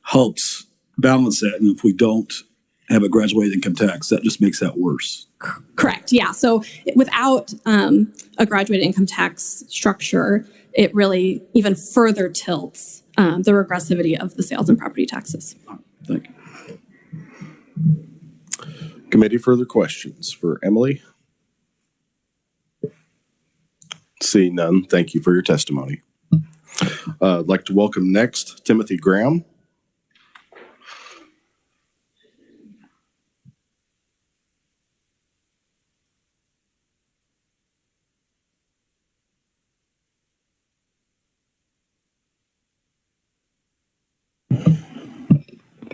helps balance that, and if we don't have a graduated income tax, that just makes that worse. Correct. Yeah. So without a graduated income tax structure, it really even further tilts the regressivity of the sales and property taxes. Thank you. Committee, further questions for Emily? Seeing none, thank you for your testimony. I'd like to welcome next Timothy Graham.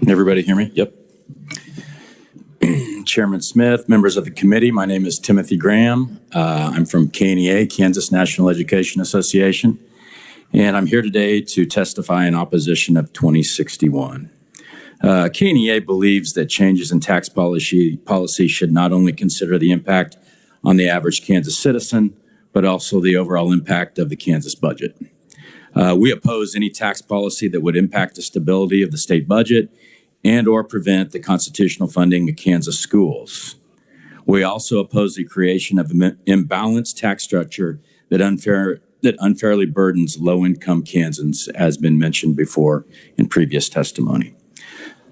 Everybody hear me? Yep. Chairman Smith, members of the committee, my name is Timothy Graham. I'm from KNEA, Kansas National Education Association, and I'm here today to testify in opposition of 2061. KNEA believes that changes in tax policy should not only consider the impact on the average Kansas citizen, but also the overall impact of the Kansas budget. We oppose any tax policy that would impact the stability of the state budget and or prevent the constitutional funding of Kansas schools. We also oppose the creation of an imbalanced tax structure that unfairly burdens low-income Kansans, as been mentioned before in previous testimony.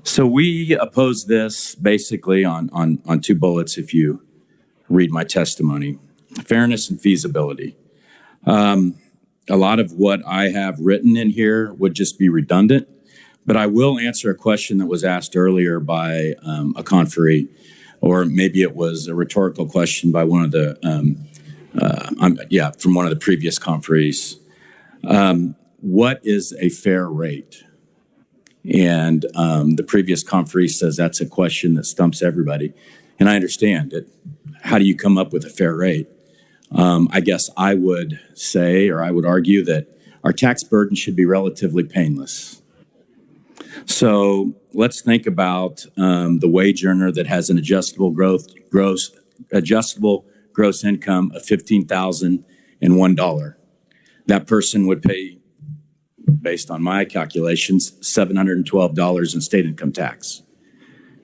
So we oppose this basically on two bullets if you read my testimony: fairness and feasibility. A lot of what I have written in here would just be redundant, but I will answer a question that was asked earlier by a conferee, or maybe it was a rhetorical question by one of the, from one of the previous conferees. What is a fair rate? And the previous conferee says that's a question that stumps everybody. And I understand that. How do you come up with a fair rate? I guess I would say, or I would argue, that our tax burden should be relatively painless. So let's think about the wage earner that has an adjustable gross income of $15,001. That person would pay, based on my calculations, $712 in state income tax.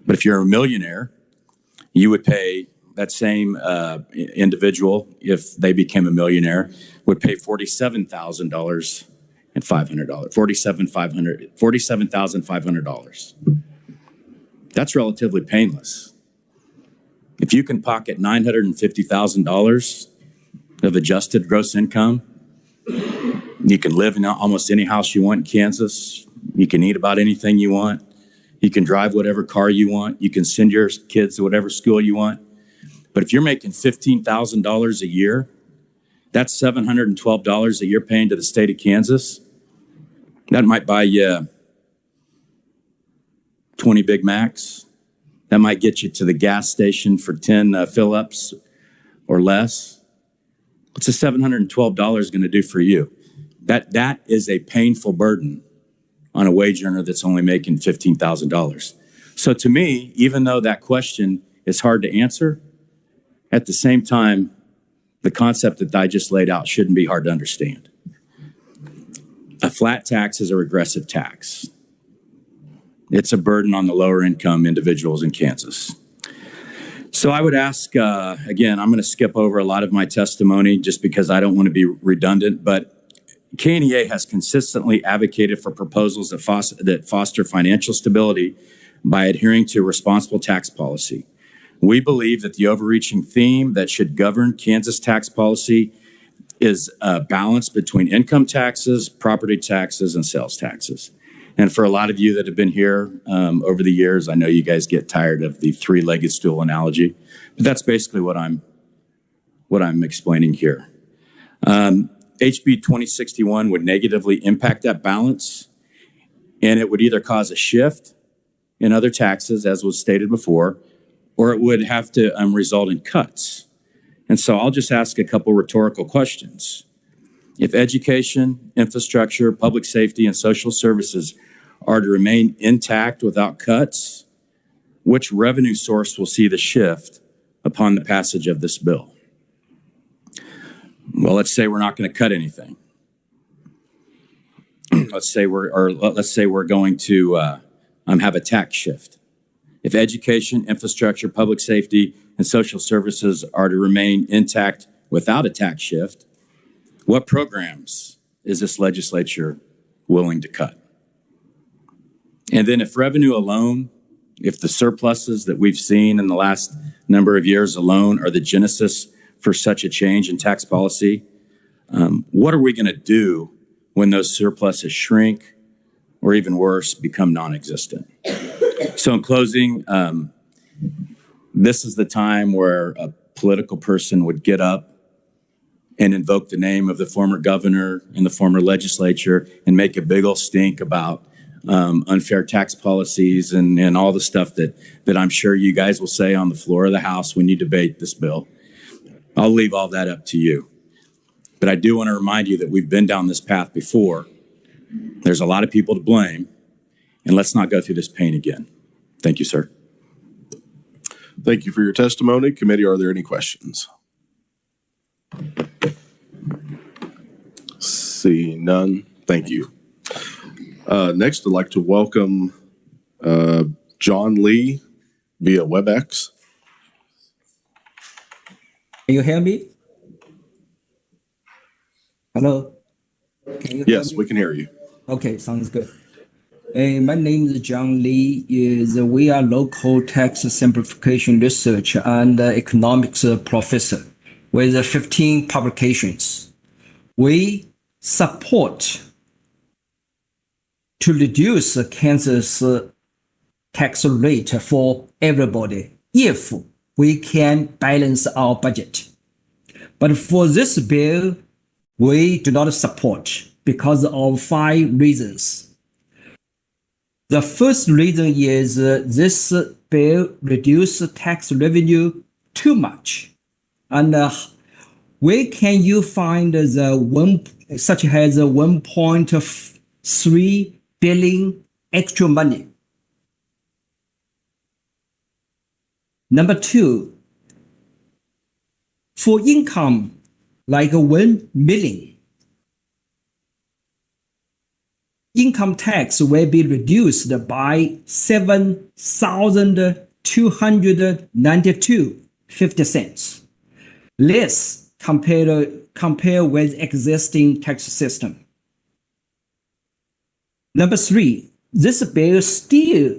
But if you're a millionaire, you would pay, that same individual, if they became a millionaire, would pay $47,500. $47,500. That's relatively painless. If you can pocket $950,000 of adjusted gross income, you can live in almost any house you want in Kansas. You can eat about anything you want. You can drive whatever car you want. You can send your kids to whatever school you want. But if you're making $15,000 a year, that's $712 that you're paying to the state of Kansas. That might buy you 20 Big Macs. That might get you to the gas station for 10 fill-ups or less. What's the $712 going to do for you? That is a painful burden on a wage earner that's only making $15,000. So to me, even though that question is hard to answer, at the same time, the concept that I just laid out shouldn't be hard to understand. A flat tax is a regressive tax. It's a burden on the lower income individuals in Kansas. So I would ask, again, I'm going to skip over a lot of my testimony just because I don't want to be redundant, but KNEA has consistently advocated for proposals that foster financial stability by adhering to responsible tax policy. We believe that the overreaching theme that should govern Kansas tax policy is a balance between income taxes, property taxes, and sales taxes. And for a lot of you that have been here over the years, I know you guys get tired of the three-legged stool analogy, but that's basically what I'm explaining here. HB 2061 would negatively impact that balance, and it would either cause a shift in other taxes, as was stated before, or it would have to result in cuts. And so I'll just ask a couple rhetorical questions. If education, infrastructure, public safety, and social services are to remain intact without cuts, which revenue source will see the shift upon the passage of this bill? Well, let's say we're not going to cut anything. Let's say we're going to have a tax shift. If education, infrastructure, public safety, and social services are to remain intact without a tax shift, what programs is this legislature willing to cut? And then if revenue alone, if the surpluses that we've seen in the last number of years alone are the genesis for such a change in tax policy, what are we going to do when those surpluses shrink or even worse, become non-existent? So in closing, this is the time where a political person would get up and invoke the name of the former governor and the former legislature and make a big old stink about unfair tax policies and all the stuff that I'm sure you guys will say on the floor of the House when you debate this bill. I'll leave all that up to you. But I do want to remind you that we've been down this path before. There's a lot of people to blame, and let's not go through this pain again. Thank you, sir. Thank you for your testimony. Committee, are there any questions? See none. Thank you. Next, I'd like to welcome John Lee via WebEx. Can you hear me? Hello? Yes, we can hear you. Okay, sounds good. My name is John Lee. We are local tax simplification research and economics professor with 15 publications. We support to reduce Kansas tax rate for everybody if we can balance our budget. But for this bill, we do not support because of 5 reasons. The first reason is this bill reduce tax revenue too much? And where can you find the such as 1.3 billion extra money? Number two, for income like 1 million, income tax will be reduced by 7,292.50 cents, less compare with existing tax system. Number three, this bill still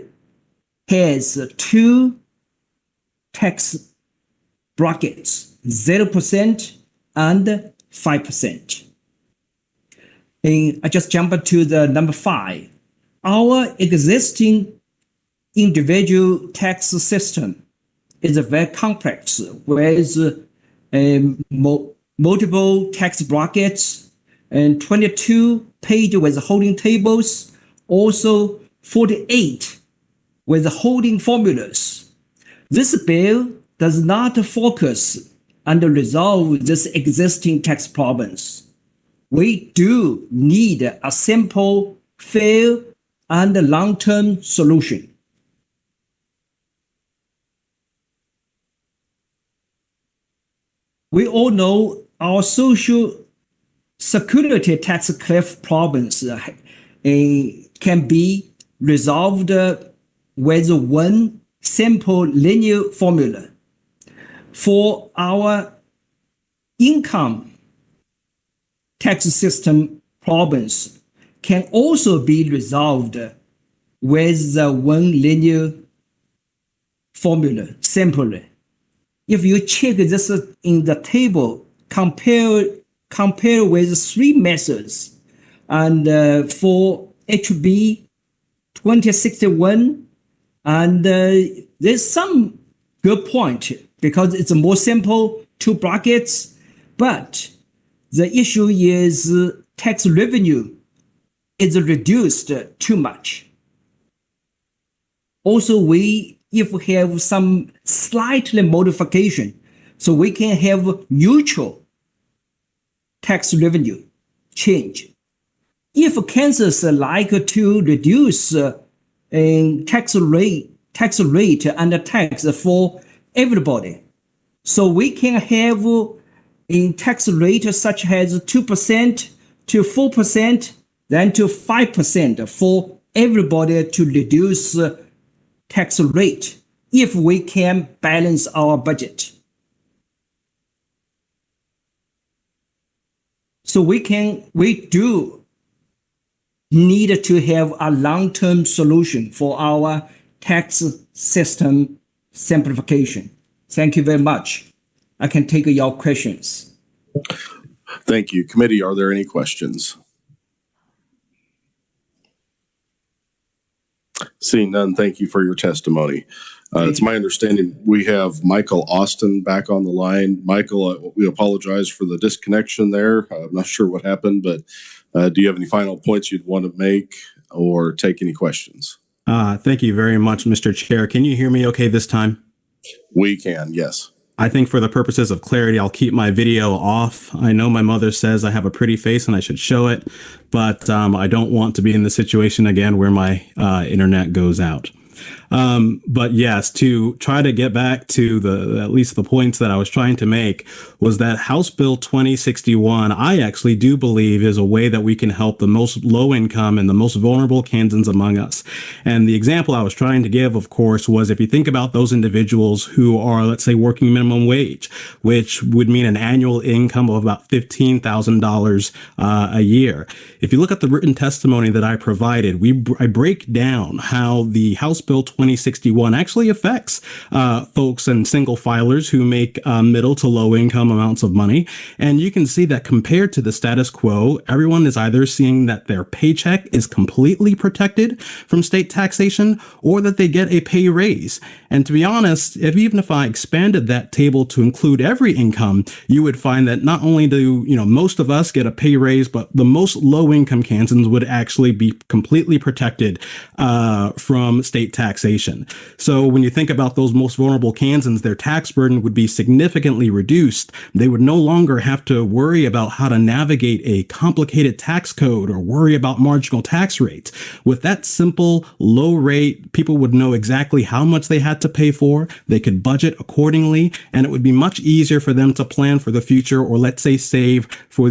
has two tax brackets, 0% and 5%. And I just jump to the number 5. Our existing individual tax system is very complex with multiple tax brackets and 22 pages with holding tables, also 48 with holding formulas. This bill does not focus and resolve this existing tax problems. We do need a simple, fair, and long-term solution. We all know our social security tax cliff problems can be resolved with one simple linear formula. For our income tax system problems can also be resolved with one linear formula, simply. If you check this in the table, compare with 3 methods, and for HB 2061, and there's some good point because it's more simple, 2 brackets, but the issue is tax revenue is reduced too much. Also, if we have some slightly modification, so we can have neutral tax revenue change. If Kansas like to reduce tax rate and tax for everybody, so we can have in tax rate such as 2% to 4%, then to 5% for everybody to reduce tax rate if we can balance our budget. So we do need to have a long-term solution for our tax system simplification. Thank you very much. I can take your questions. Thank you. Committee, are there any questions? Seeing none, thank you for your testimony. It's my understanding we have Michael Austin back on the line. Michael, we apologize for the disconnection there. I'm not sure what happened, but do you have any final points you'd want to make or take any questions? Thank you very much, Mr. Chair. Can you hear me okay this time? We can, yes. I think for the purposes of clarity, I'll keep my video off. I know my mother says I have a pretty face and I should show it, but I don't want to be in the situation again where my internet goes out. But yes, to try to get back to at least the points that I was trying to make was that House Bill 2061, I actually do believe is a way that we can help the most low income and the most vulnerable Kansans among us. And the example I was trying to give, of course, was if you think about those individuals who are, let's say, working minimum wage, which would mean an annual income of about $15,000 a year. If you look at the written testimony that I provided, I break down how the House Bill 2061 actually affects folks and single filers who make middle to low income amounts of money. And you can see that compared to the status quo, everyone is either seeing that their paycheck is completely protected from state taxation or that they get a pay raise. And to be honest, even if I expanded that table to include every income, you would find that not only do most of us get a pay raise, but the most low income Kansans would actually be completely protected from state rate taxation. So when you think about those most vulnerable Kansans, their tax burden would be significantly reduced. They would no longer have to worry about how to navigate a complicated tax code or worry about marginal tax rates. With that simple low rate, people would know exactly how much they had to pay for. They could budget accordingly, and it would be much easier for them to plan for the future, or let's say save for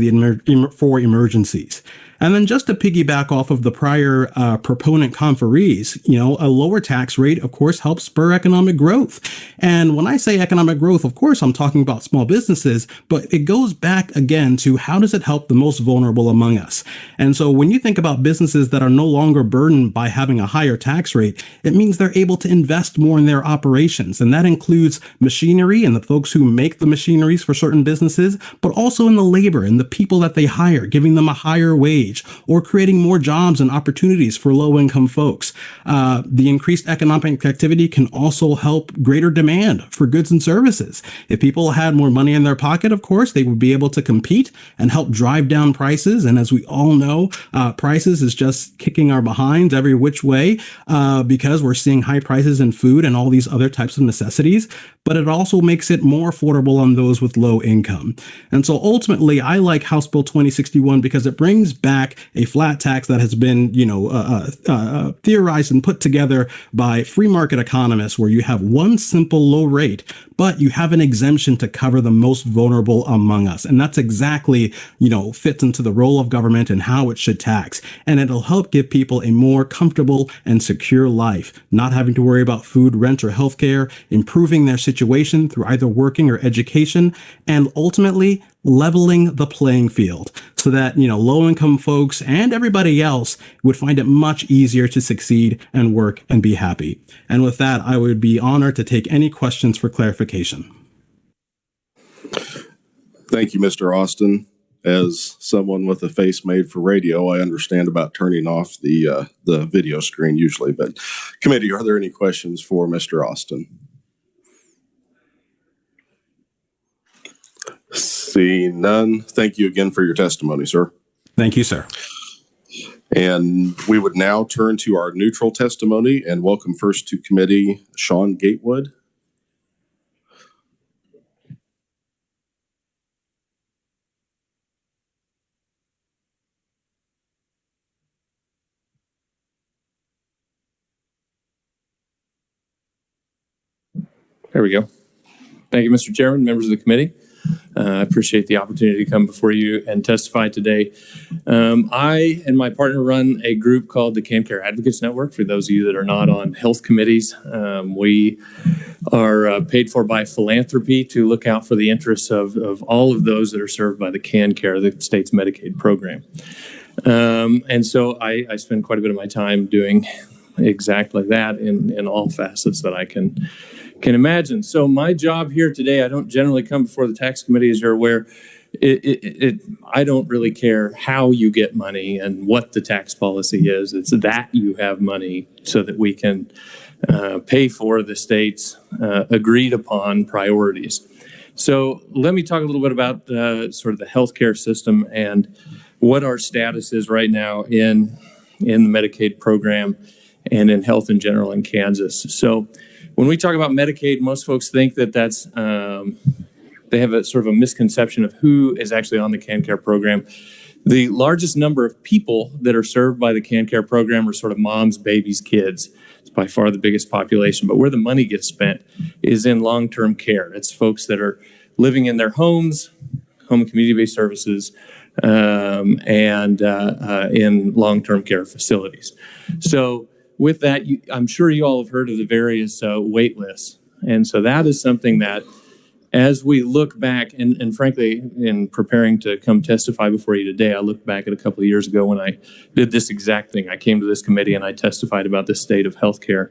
for emergencies. And then just to piggyback off of the prior proponent conferees, a lower tax rate, of course, helps spur economic growth. And when I say economic growth, of course, I'm talking about small businesses, but it goes back again to how does it help the most vulnerable among us? And so when you think about businesses that are no longer burdened by having a higher tax rate, it means they're able to invest more in their operations. And that includes machinery and the folks who make the machineries for certain businesses, but also in the labor and the people that they hire, giving them a higher wage, or creating more jobs and opportunities for low-income folks. The increased economic activity can also help greater demand for goods and services. If people had more money in their pocket, of course, they would be able to compete and help drive down prices. And as we all know, prices is just kicking our behinds every which way because we're seeing high prices in food and all these other types of necessities. But it also makes it more affordable on those with low income. And so ultimately, I like House Bill 2061 because it brings back a flat tax that has been, theorized and put together by free market economists, where you have one simple low rate, but you have an exemption to cover the most vulnerable among us. And that's exactly, fits into the role of government and how it should tax. And it'll help give people a more comfortable and secure life, not having to worry about food, rent, or healthcare, improving their situation through either working or education, and ultimately leveling the playing field so that, low-income folks and everybody else would find it much easier to succeed and work and be happy. And with that, I would be honored to take any questions for clarification. Thank you, Mr. Austin. As someone with a face made for radio, I understand about turning off the video screen usually. But committee, are there any questions for Mr. Austin? Seeing none, thank you again for your testimony, sir. Thank you, sir. And we would now turn to our neutral testimony and welcome first to committee Sean Gatewood. There we go. Thank you, Mr. Chairman, members of the committee. I appreciate the opportunity to come before you and testify today. I and my partner run a group called the CanCare Advocates Network. For those of you that are not on health committees, we are paid for by philanthropy to look out for the interests of all of those that are served by the CanCare, the state's Medicaid program. And so I spend quite a bit of my time doing exactly that in all facets that I can imagine. So my job here today, I don't generally come before the tax committee, as you're aware. I don't really care how you get money and what the tax policy is. It's that you have money so that we can pay for the state's agreed upon priorities. So let me talk a little bit about sort of the healthcare system and what our status is right now in the Medicaid program and in health in general in Kansas. So when we talk about Medicaid, most folks think that that's they have a sort of a misconception of who is actually on the CanCare program. The largest number of people that are served by the CanCare program are sort of moms, babies, kids. It's by far the biggest population. But where the money gets spent is in long-term care. It's folks that are living in their homes, home and community-based services, and in long-term care facilities. So with that, I'm sure you all have heard of the various wait lists. And so that is something that, as we look back, and frankly, in preparing to come testify before you today, I looked back at a couple of years ago when I did this exact thing. I came to this committee and I testified about the state of healthcare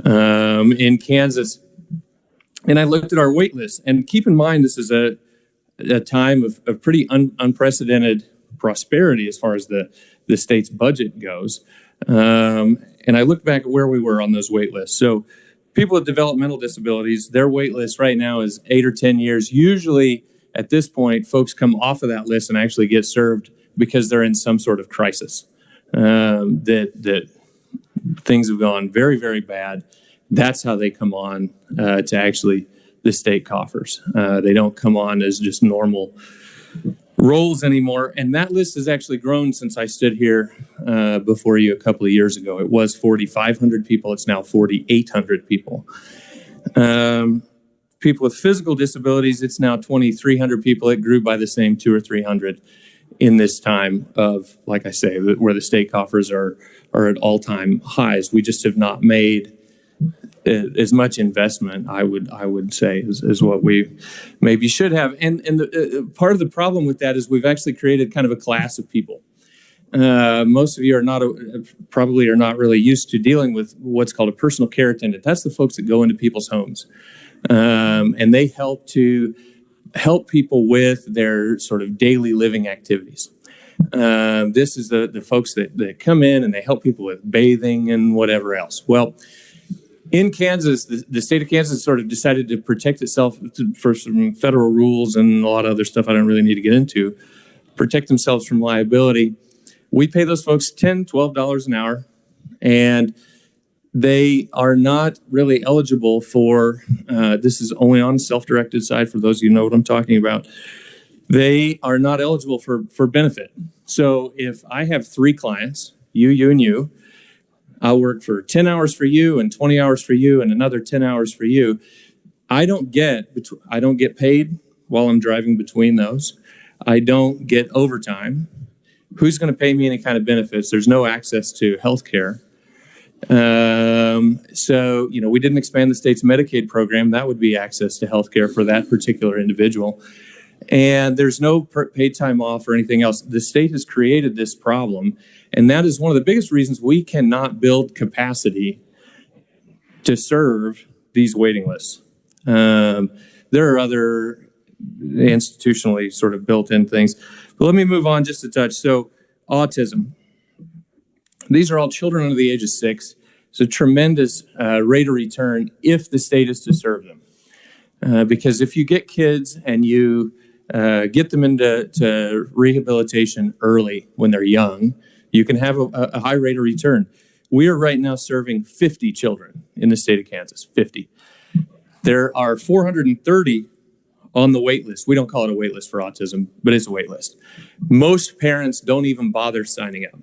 in Kansas. And I looked at our wait list. And keep in mind, this is a time of pretty unprecedented prosperity as far as the state's budget goes. And I looked back at where we were on those wait lists. So people with developmental disabilities, their wait list right now is 8 or 10 years. Usually at this point, folks come off of that list and actually get served because they're in some sort of crisis that things have gone very, very bad, that's how they come on to actually the state coffers. They don't come on as just normal rolls anymore. And that list has actually grown since I stood here before you a couple of years ago. It was 4,500 people. It's now 4,800 people. People with physical disabilities, it's now 2,300 people. It grew by the same 200 or 300 in this time of, like I say, where the state coffers are at all-time highs. We just have not made as much investment, I would say, as what we maybe should have. And part of the problem with that is we've actually created kind of a class of people. Most of you probably are not really used to dealing with what's called a personal care attendant. That's the folks that go into people's homes. And they help people with their sort of daily living activities. This is the folks that come in and they help people with bathing and whatever else. Well, in Kansas, the state of Kansas sort of decided to protect itself for some federal rules and a lot of other stuff I don't really need to get into, protect themselves from liability. We pay those folks $10, $12 an hour, and they are not really eligible for, this is only on the self-directed side for those of you who know what I'm talking about. They are not eligible for benefit. So if I have 3 clients, you, and you, I'll work for 10 hours for you and 20 hours for you and another 10 hours for you. I don't get paid while I'm driving between those. I don't get overtime. Who's going to pay me any kind of benefits? There's no access to health care. So, we didn't expand the state's Medicaid program. That would be access to health care for that particular individual. And there's no paid time off or anything else. The state has created this problem, and that is one of the biggest reasons we cannot build capacity to serve these waiting lists. There are other institutionally sort of built-in things. But let me move on just a touch. So autism. These are all children under the age of 6. It's a tremendous rate of return if the state is to serve them. Because if you get kids and you get them into rehabilitation early when they're young, you can have a high rate of return. We are right now serving 50 children in the state of Kansas, 50. There are 430 on the wait list. We don't call it a wait list for autism, but it's a wait list. Most parents don't even bother signing up.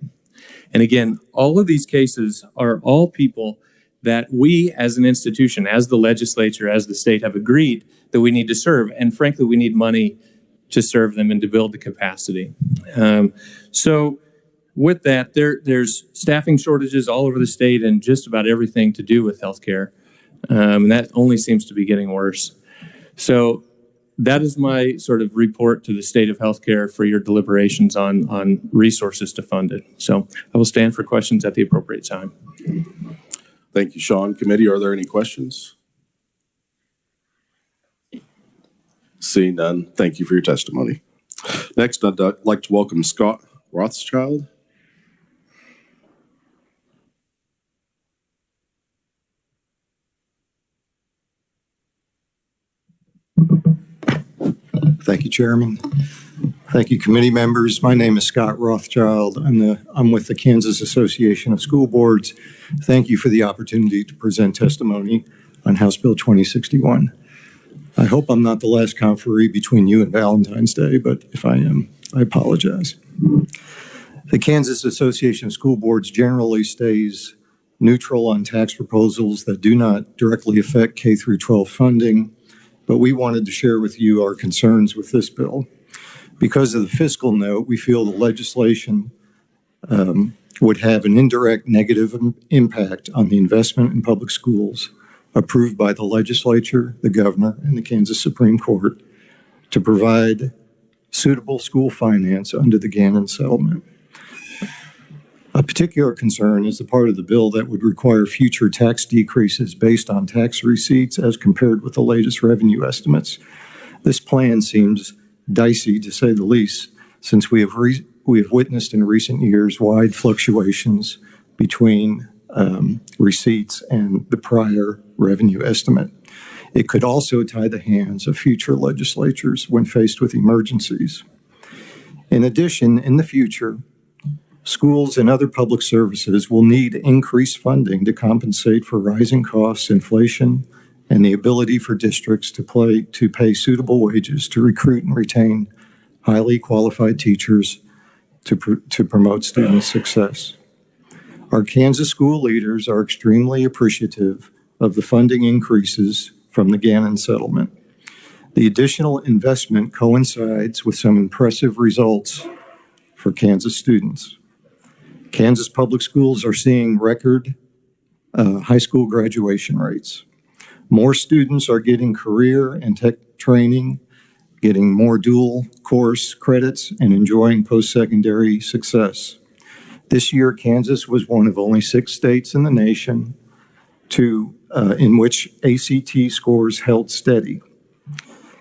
And again, all of these cases are all people that we as an institution, as the legislature, as the state have agreed that we need to serve. And frankly, we need money to serve them and to build the capacity. So with that, there's staffing shortages all over the state and just about everything to do with healthcare. And that only seems to be getting worse. So that is my sort of report to the state of healthcare for your deliberations on resources to fund it. So I will stand for questions at the appropriate time. Thank you, Sean. Committee, are there any questions? Seeing none, thank you for your testimony. Next, I'd like to welcome Scott Rothschild. Thank you, Chairman. Thank you, committee members. My name is Scott Rothschild. I'm with the Kansas Association of School Boards. Thank you for the opportunity to present testimony on House Bill 2061. I hope I'm not the last conferee between you and Valentine's Day, but if I am, I apologize. The Kansas Association of School Boards generally stays neutral on tax proposals that do not directly affect K through 12 funding, but we wanted to share with you our concerns with this bill. Because of the fiscal note, we feel the legislation would have an indirect negative impact on the investment in public schools approved by the legislature, the governor, and the Kansas Supreme Court to provide suitable school finance under the Gannon settlement. A particular concern is the part of the bill that would require future tax decreases based on tax receipts as compared with the latest revenue estimates. This plan seems dicey, to say the least, since we have witnessed in recent years wide fluctuations between receipts and the prior revenue estimate. It could also tie the hands of future legislatures when faced with emergencies. In addition, in the future, Schools and other public services will need increased funding to compensate for rising costs, inflation, and the ability for districts to pay suitable wages to recruit and retain highly qualified teachers to promote student success. Our Kansas school leaders are extremely appreciative of the funding increases from the Gannon settlement. The additional investment coincides with some impressive results for Kansas students. Kansas public schools are seeing record high school graduation rates. More students are getting career and tech training, getting more dual course credits, and enjoying post-secondary success. This year, Kansas was one of only 6 states in the nation in which ACT scores held steady.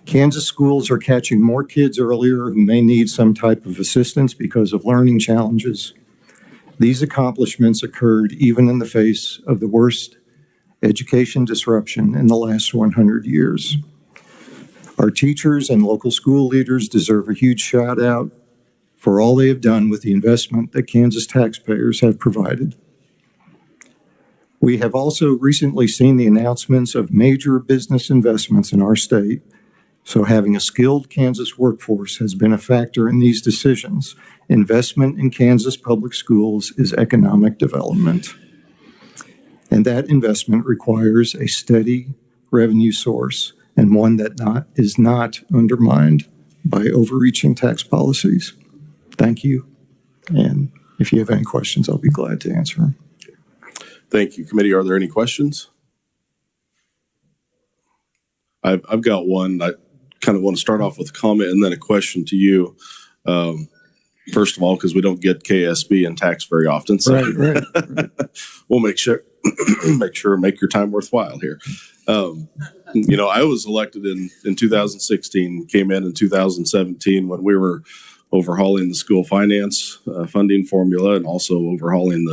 Kansas schools are catching more kids earlier who may need some type of assistance because of learning challenges. These accomplishments occurred even in the face of the worst education disruption in the last 100 years. Our teachers and local school leaders deserve a huge shout out for all they have done with the investment that Kansas taxpayers have provided. We have also recently seen the announcements of major business investments in our state, so having a skilled Kansas workforce has been a factor in these decisions. Investment in Kansas public schools is economic development, and that investment requires a steady revenue source and one that is not undermined by overreaching tax policies. Thank you. And if you have any questions, I'll be glad to answer them. Thank you. Committee, are there any questions? I've got one. I kind of want to start off with a comment and then a question to you. First of all, because we don't get KSB in tax very often. So Right. we'll make your time worthwhile here. I was elected in 2016, came in 2017 when we were overhauling the school finance funding formula and also overhauling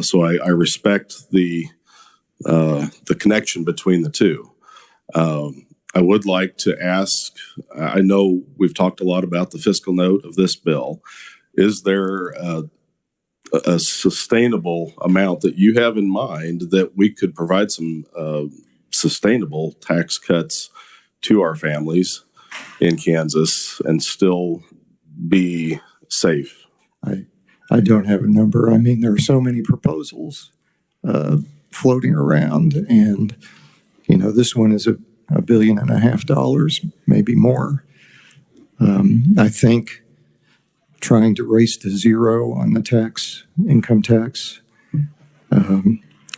so I respect the connection between the two. I would like to ask, I know we've talked a lot about the fiscal note of this bill. Is there a sustainable amount that you have in mind that we could provide some sustainable tax cuts to our families in Kansas and still be safe? I don't have a number. I mean, there are so many proposals floating around, and this one is $1.5 billion, maybe more. I think trying to race to zero on the income tax,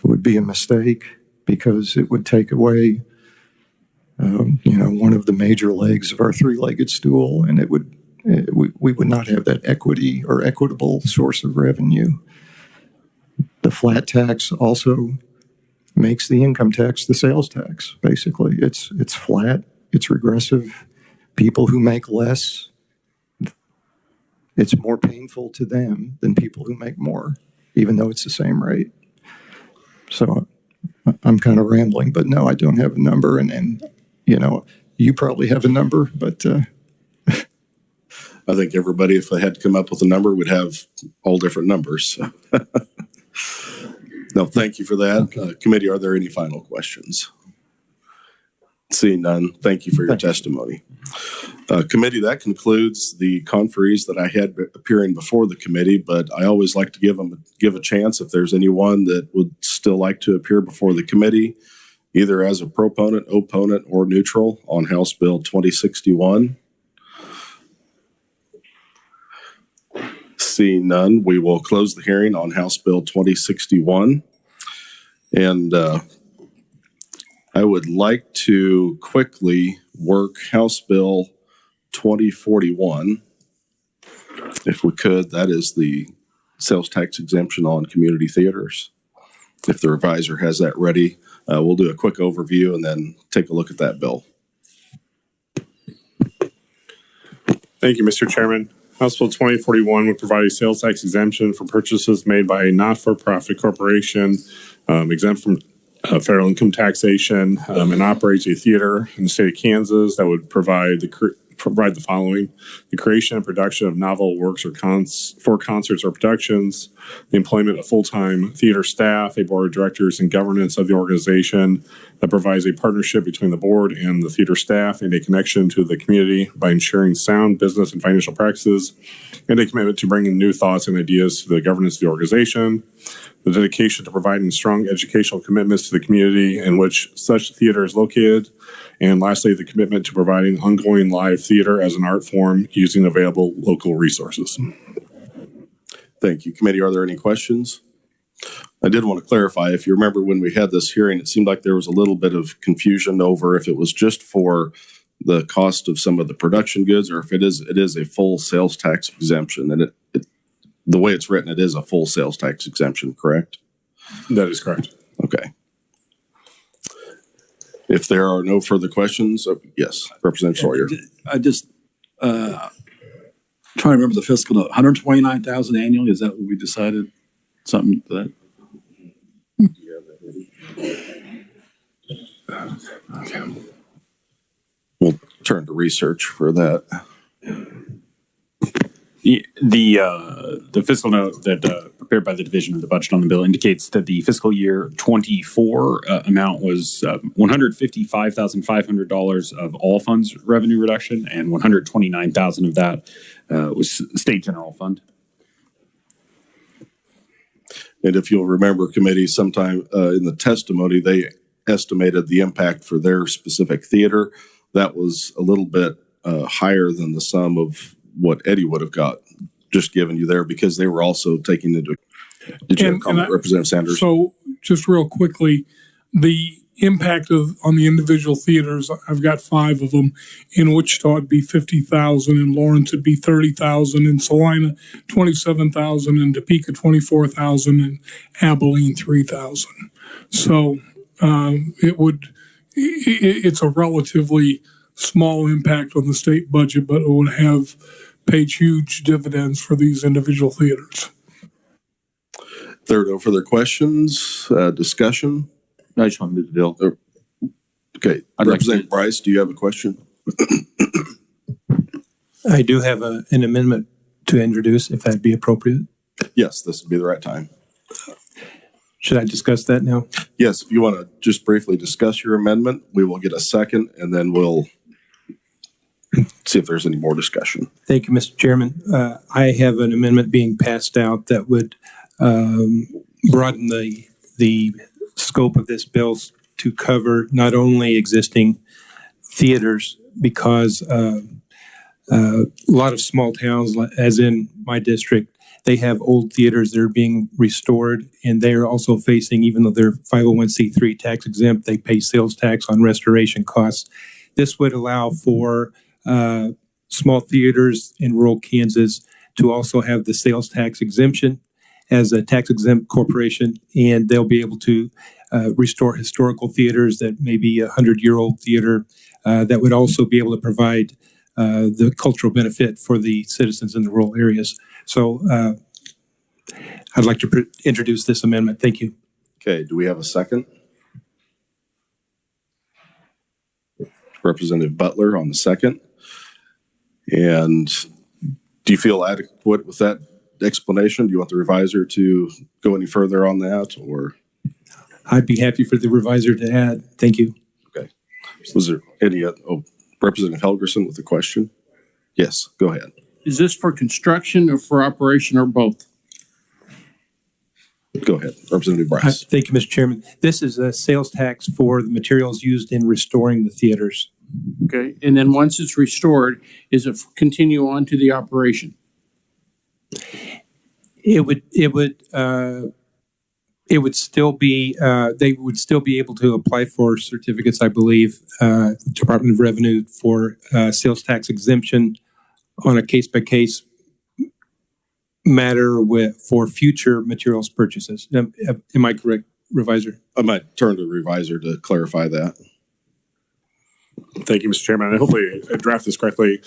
would be a mistake because it would take away, one of the major legs of our three-legged stool, and we would not have that equity or equitable source of revenue. The flat tax also makes the income tax the sales tax, basically. It's flat, it's regressive. People who make less, it's more painful to them than people who make more, even though it's the same rate. So I'm kind of rambling, but no, I don't have a number. And you probably have a number, but I think everybody, if they had to come up with a number, would have all different numbers. No, thank you for that. Committee, are there any final questions? Seeing none, thank you for your testimony. Committee, that concludes the conferees that I had appearing before the committee, but I always like to give a chance if there's anyone that would still like to appear before the committee, either as a proponent, opponent, or neutral on House Bill 2061. Seeing none, we will close the hearing on House Bill 2061. And I would like to quickly work House Bill 2041, if we could. That is the sales tax exemption on community theaters. If the revisor has that ready, we'll do a quick overview and then take a look at that bill. Thank you, Mr. Chairman. House Bill 2041 would provide a sales tax exemption for purchases made by a not-for-profit corporation exempt from federal income taxation and operates a theater in the state of Kansas that would provide the provide the following: the creation and production of novel works or for concerts or productions, the employment of full-time theater staff, a board of directors, and governance of the organization that provides a partnership between the board and the theater staff and a connection to the community by ensuring sound business and financial practices, and a commitment to bringing new thoughts and ideas to the governance of the organization. The dedication to providing strong educational commitments to the community in which such theater is located. And lastly, the commitment to providing ongoing live theater as an art form using available local resources. Thank you. Committee, are there any questions? I did want to clarify, if you remember when we had this hearing, it seemed like there was a little bit of confusion over if it was just for the cost of some of the production goods or if it is a full sales tax exemption. And the way it's written, it is a full sales tax exemption, correct? That is correct. Okay. If there are no further questions, yes, Representative Sawyer. I just trying to remember the fiscal note. 129,000 annually. Is that what we decided? Something to that. Okay. We'll turn to research for that. The fiscal note that prepared by the Division of the Budget on the bill indicates that the fiscal year 24 amount was $155,500 of all funds revenue reduction, and $129,000 of that was state general fund. And if you'll remember, committee, sometime in the testimony, they estimated the impact for their specific theater. That was a little bit higher than the sum of what Eddie would have got, just given you there, because they were also taking into. Did you have a comment, Representative Sanders? So just real quickly, the impact on the individual theaters, I've got 5 of them. In Wichita, it'd be 50,000. In Lawrence, it'd be 30,000. In Salina, 27,000. In Topeka, 24,000. And Abilene, 3,000. So it's a relatively small impact on the state budget, but it would have paid huge dividends for these individual theaters. There are no further questions, discussion? I just want to move the bill. Okay. Representative Bryce, do you have a question? I do have an amendment to introduce, if that'd be appropriate. Yes, this would be the right time. Should I discuss that now? Yes, if you want to just briefly discuss your amendment, we will get a second, and then we'll see if there's any more discussion. Thank you, Mr. Chairman. I have an amendment being passed out that would broaden the scope of this bill to cover not only existing theaters, because a lot of small towns, as in my district, they have old theaters that are being restored, and they are also facing, even though they're 501c3 tax exempt, they pay sales tax on restoration costs. This would allow for small theaters in rural Kansas to also have the sales tax exemption as a tax exempt corporation, and they'll be able to restore historical theaters that may be a 100-year-old theater that would also be able to provide the cultural benefit for the citizens in the rural areas. So I'd like to introduce this amendment. Thank you. Okay, do we have a second? Representative Butler on the second. And do you feel adequate with that explanation? Do you want the revisor to go any further on that, or? I'd be happy for the revisor to add. Thank you. Okay. Was there any, Representative Helgerson with a question? Yes, go ahead. Is this for construction or for operation or both? Go ahead, Representative Bryce. Thank you, Mr. Chairman. This is a sales tax for the materials used in restoring the theaters. Okay, and then once it's restored, is it continue on to the operation? It would still be, they would still be able to apply for certificates, I believe, Department of Revenue for sales tax exemption on a case-by-case matter for future materials purchases. Am I correct, Revisor? I might turn to the revisor to clarify that. Thank you, Mr. Chairman. Hopefully I draft this correctly.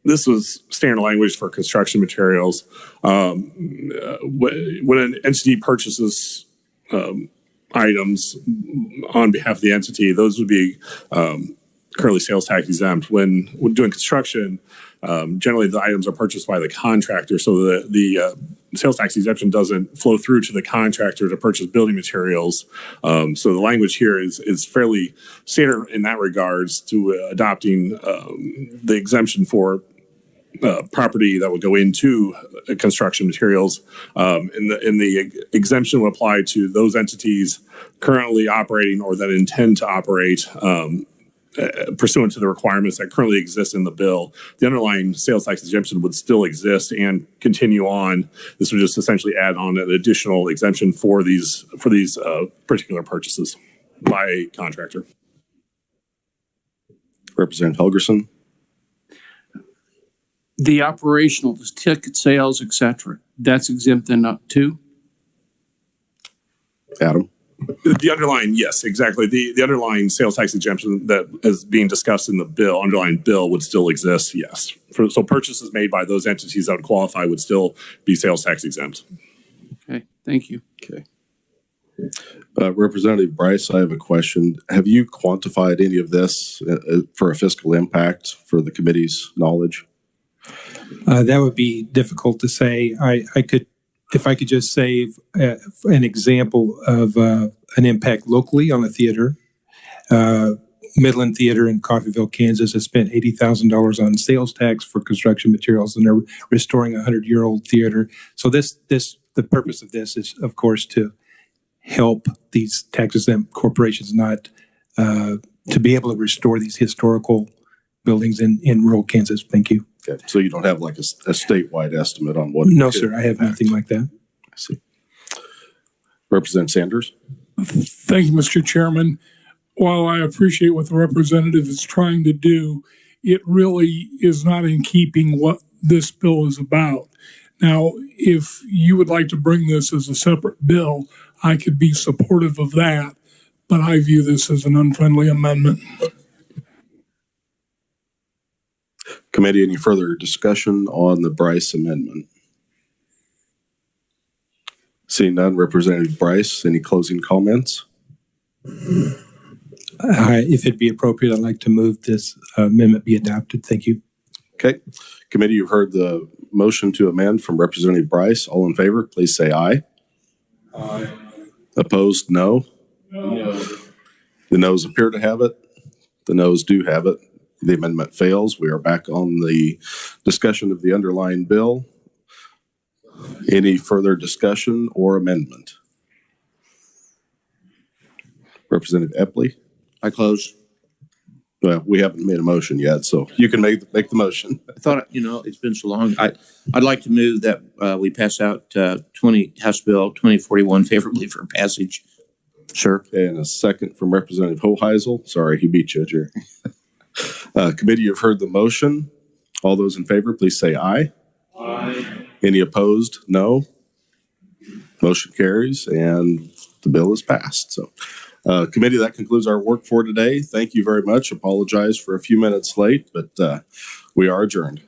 This was standard language for construction materials. When an entity purchases items on behalf of the entity, those would be currently sales tax exempt. When doing construction, generally the items are purchased by the contractor, so the sales tax exemption doesn't flow through to the contractor to purchase building materials. So the language here is fairly standard in that regards to adopting the exemption for property that would go into construction materials. And the exemption will apply to those entities currently operating or that intend to operate pursuant to the requirements that currently exist in the bill. The underlying sales tax exemption would still exist and continue on. This would just essentially add on an additional exemption for these particular purchases by a contractor. Representative Helgerson. The operational, the ticket sales, et cetera, that's exempt then up too? Adam. The underlying, yes, exactly. The underlying sales tax exemption that is being discussed in the bill, underlying bill, would still exist, yes. So purchases made by those entities that would qualify would still be sales tax exempt. Okay, thank you. Okay. Representative Bryce, I have a question. Have you quantified any of this for a fiscal impact for the committee's knowledge? That would be difficult to say. I could, if I could just say an example of an impact locally on a theater. Midland Theater in Coffeyville, Kansas has spent $80,000 on sales tax for construction materials, and they're restoring a 100-year-old theater. So the purpose of this is, of course, to help these tax-exempt corporations not to be able to restore these historical buildings in rural Kansas. Thank you. Okay, so you don't have like a statewide estimate on what? No, sir, I have nothing like that. I see. Representative Sanders. Thank you, Mr. Chairman. While I appreciate what the representative is trying to do, it really is not in keeping what this bill is about. Now, if you would like to bring this as a separate bill, I could be supportive of that, but I view this as an unfriendly amendment. Committee, any further discussion on the Bryce amendment? Seeing none, Representative Bryce, any closing comments? If it'd be appropriate, I'd like to move this amendment be adopted. Thank you. Okay. Committee, you've heard the motion to amend from Representative Bryce. All in favor, please say aye. Aye. Opposed, no. No. The noes appear to have it. The noes do have it. The amendment fails. We are back on the discussion of the underlying bill. Any further discussion or amendment? Representative Epley? I close. Well, we haven't made a motion yet, so you can make the motion. I thought, it's been so long. I'd like to move that we pass out House Bill 2041 favorably for passage. Sir. And a second from Representative Hoheisel. Sorry, he beat you, Jerry. Committee, you've heard the motion. All those in favor, please say aye. Aye. Any opposed? No. Motion carries and the bill is passed. So, committee, that concludes our work for today. Thank you very much. Apologize for a few minutes late, but we are adjourned.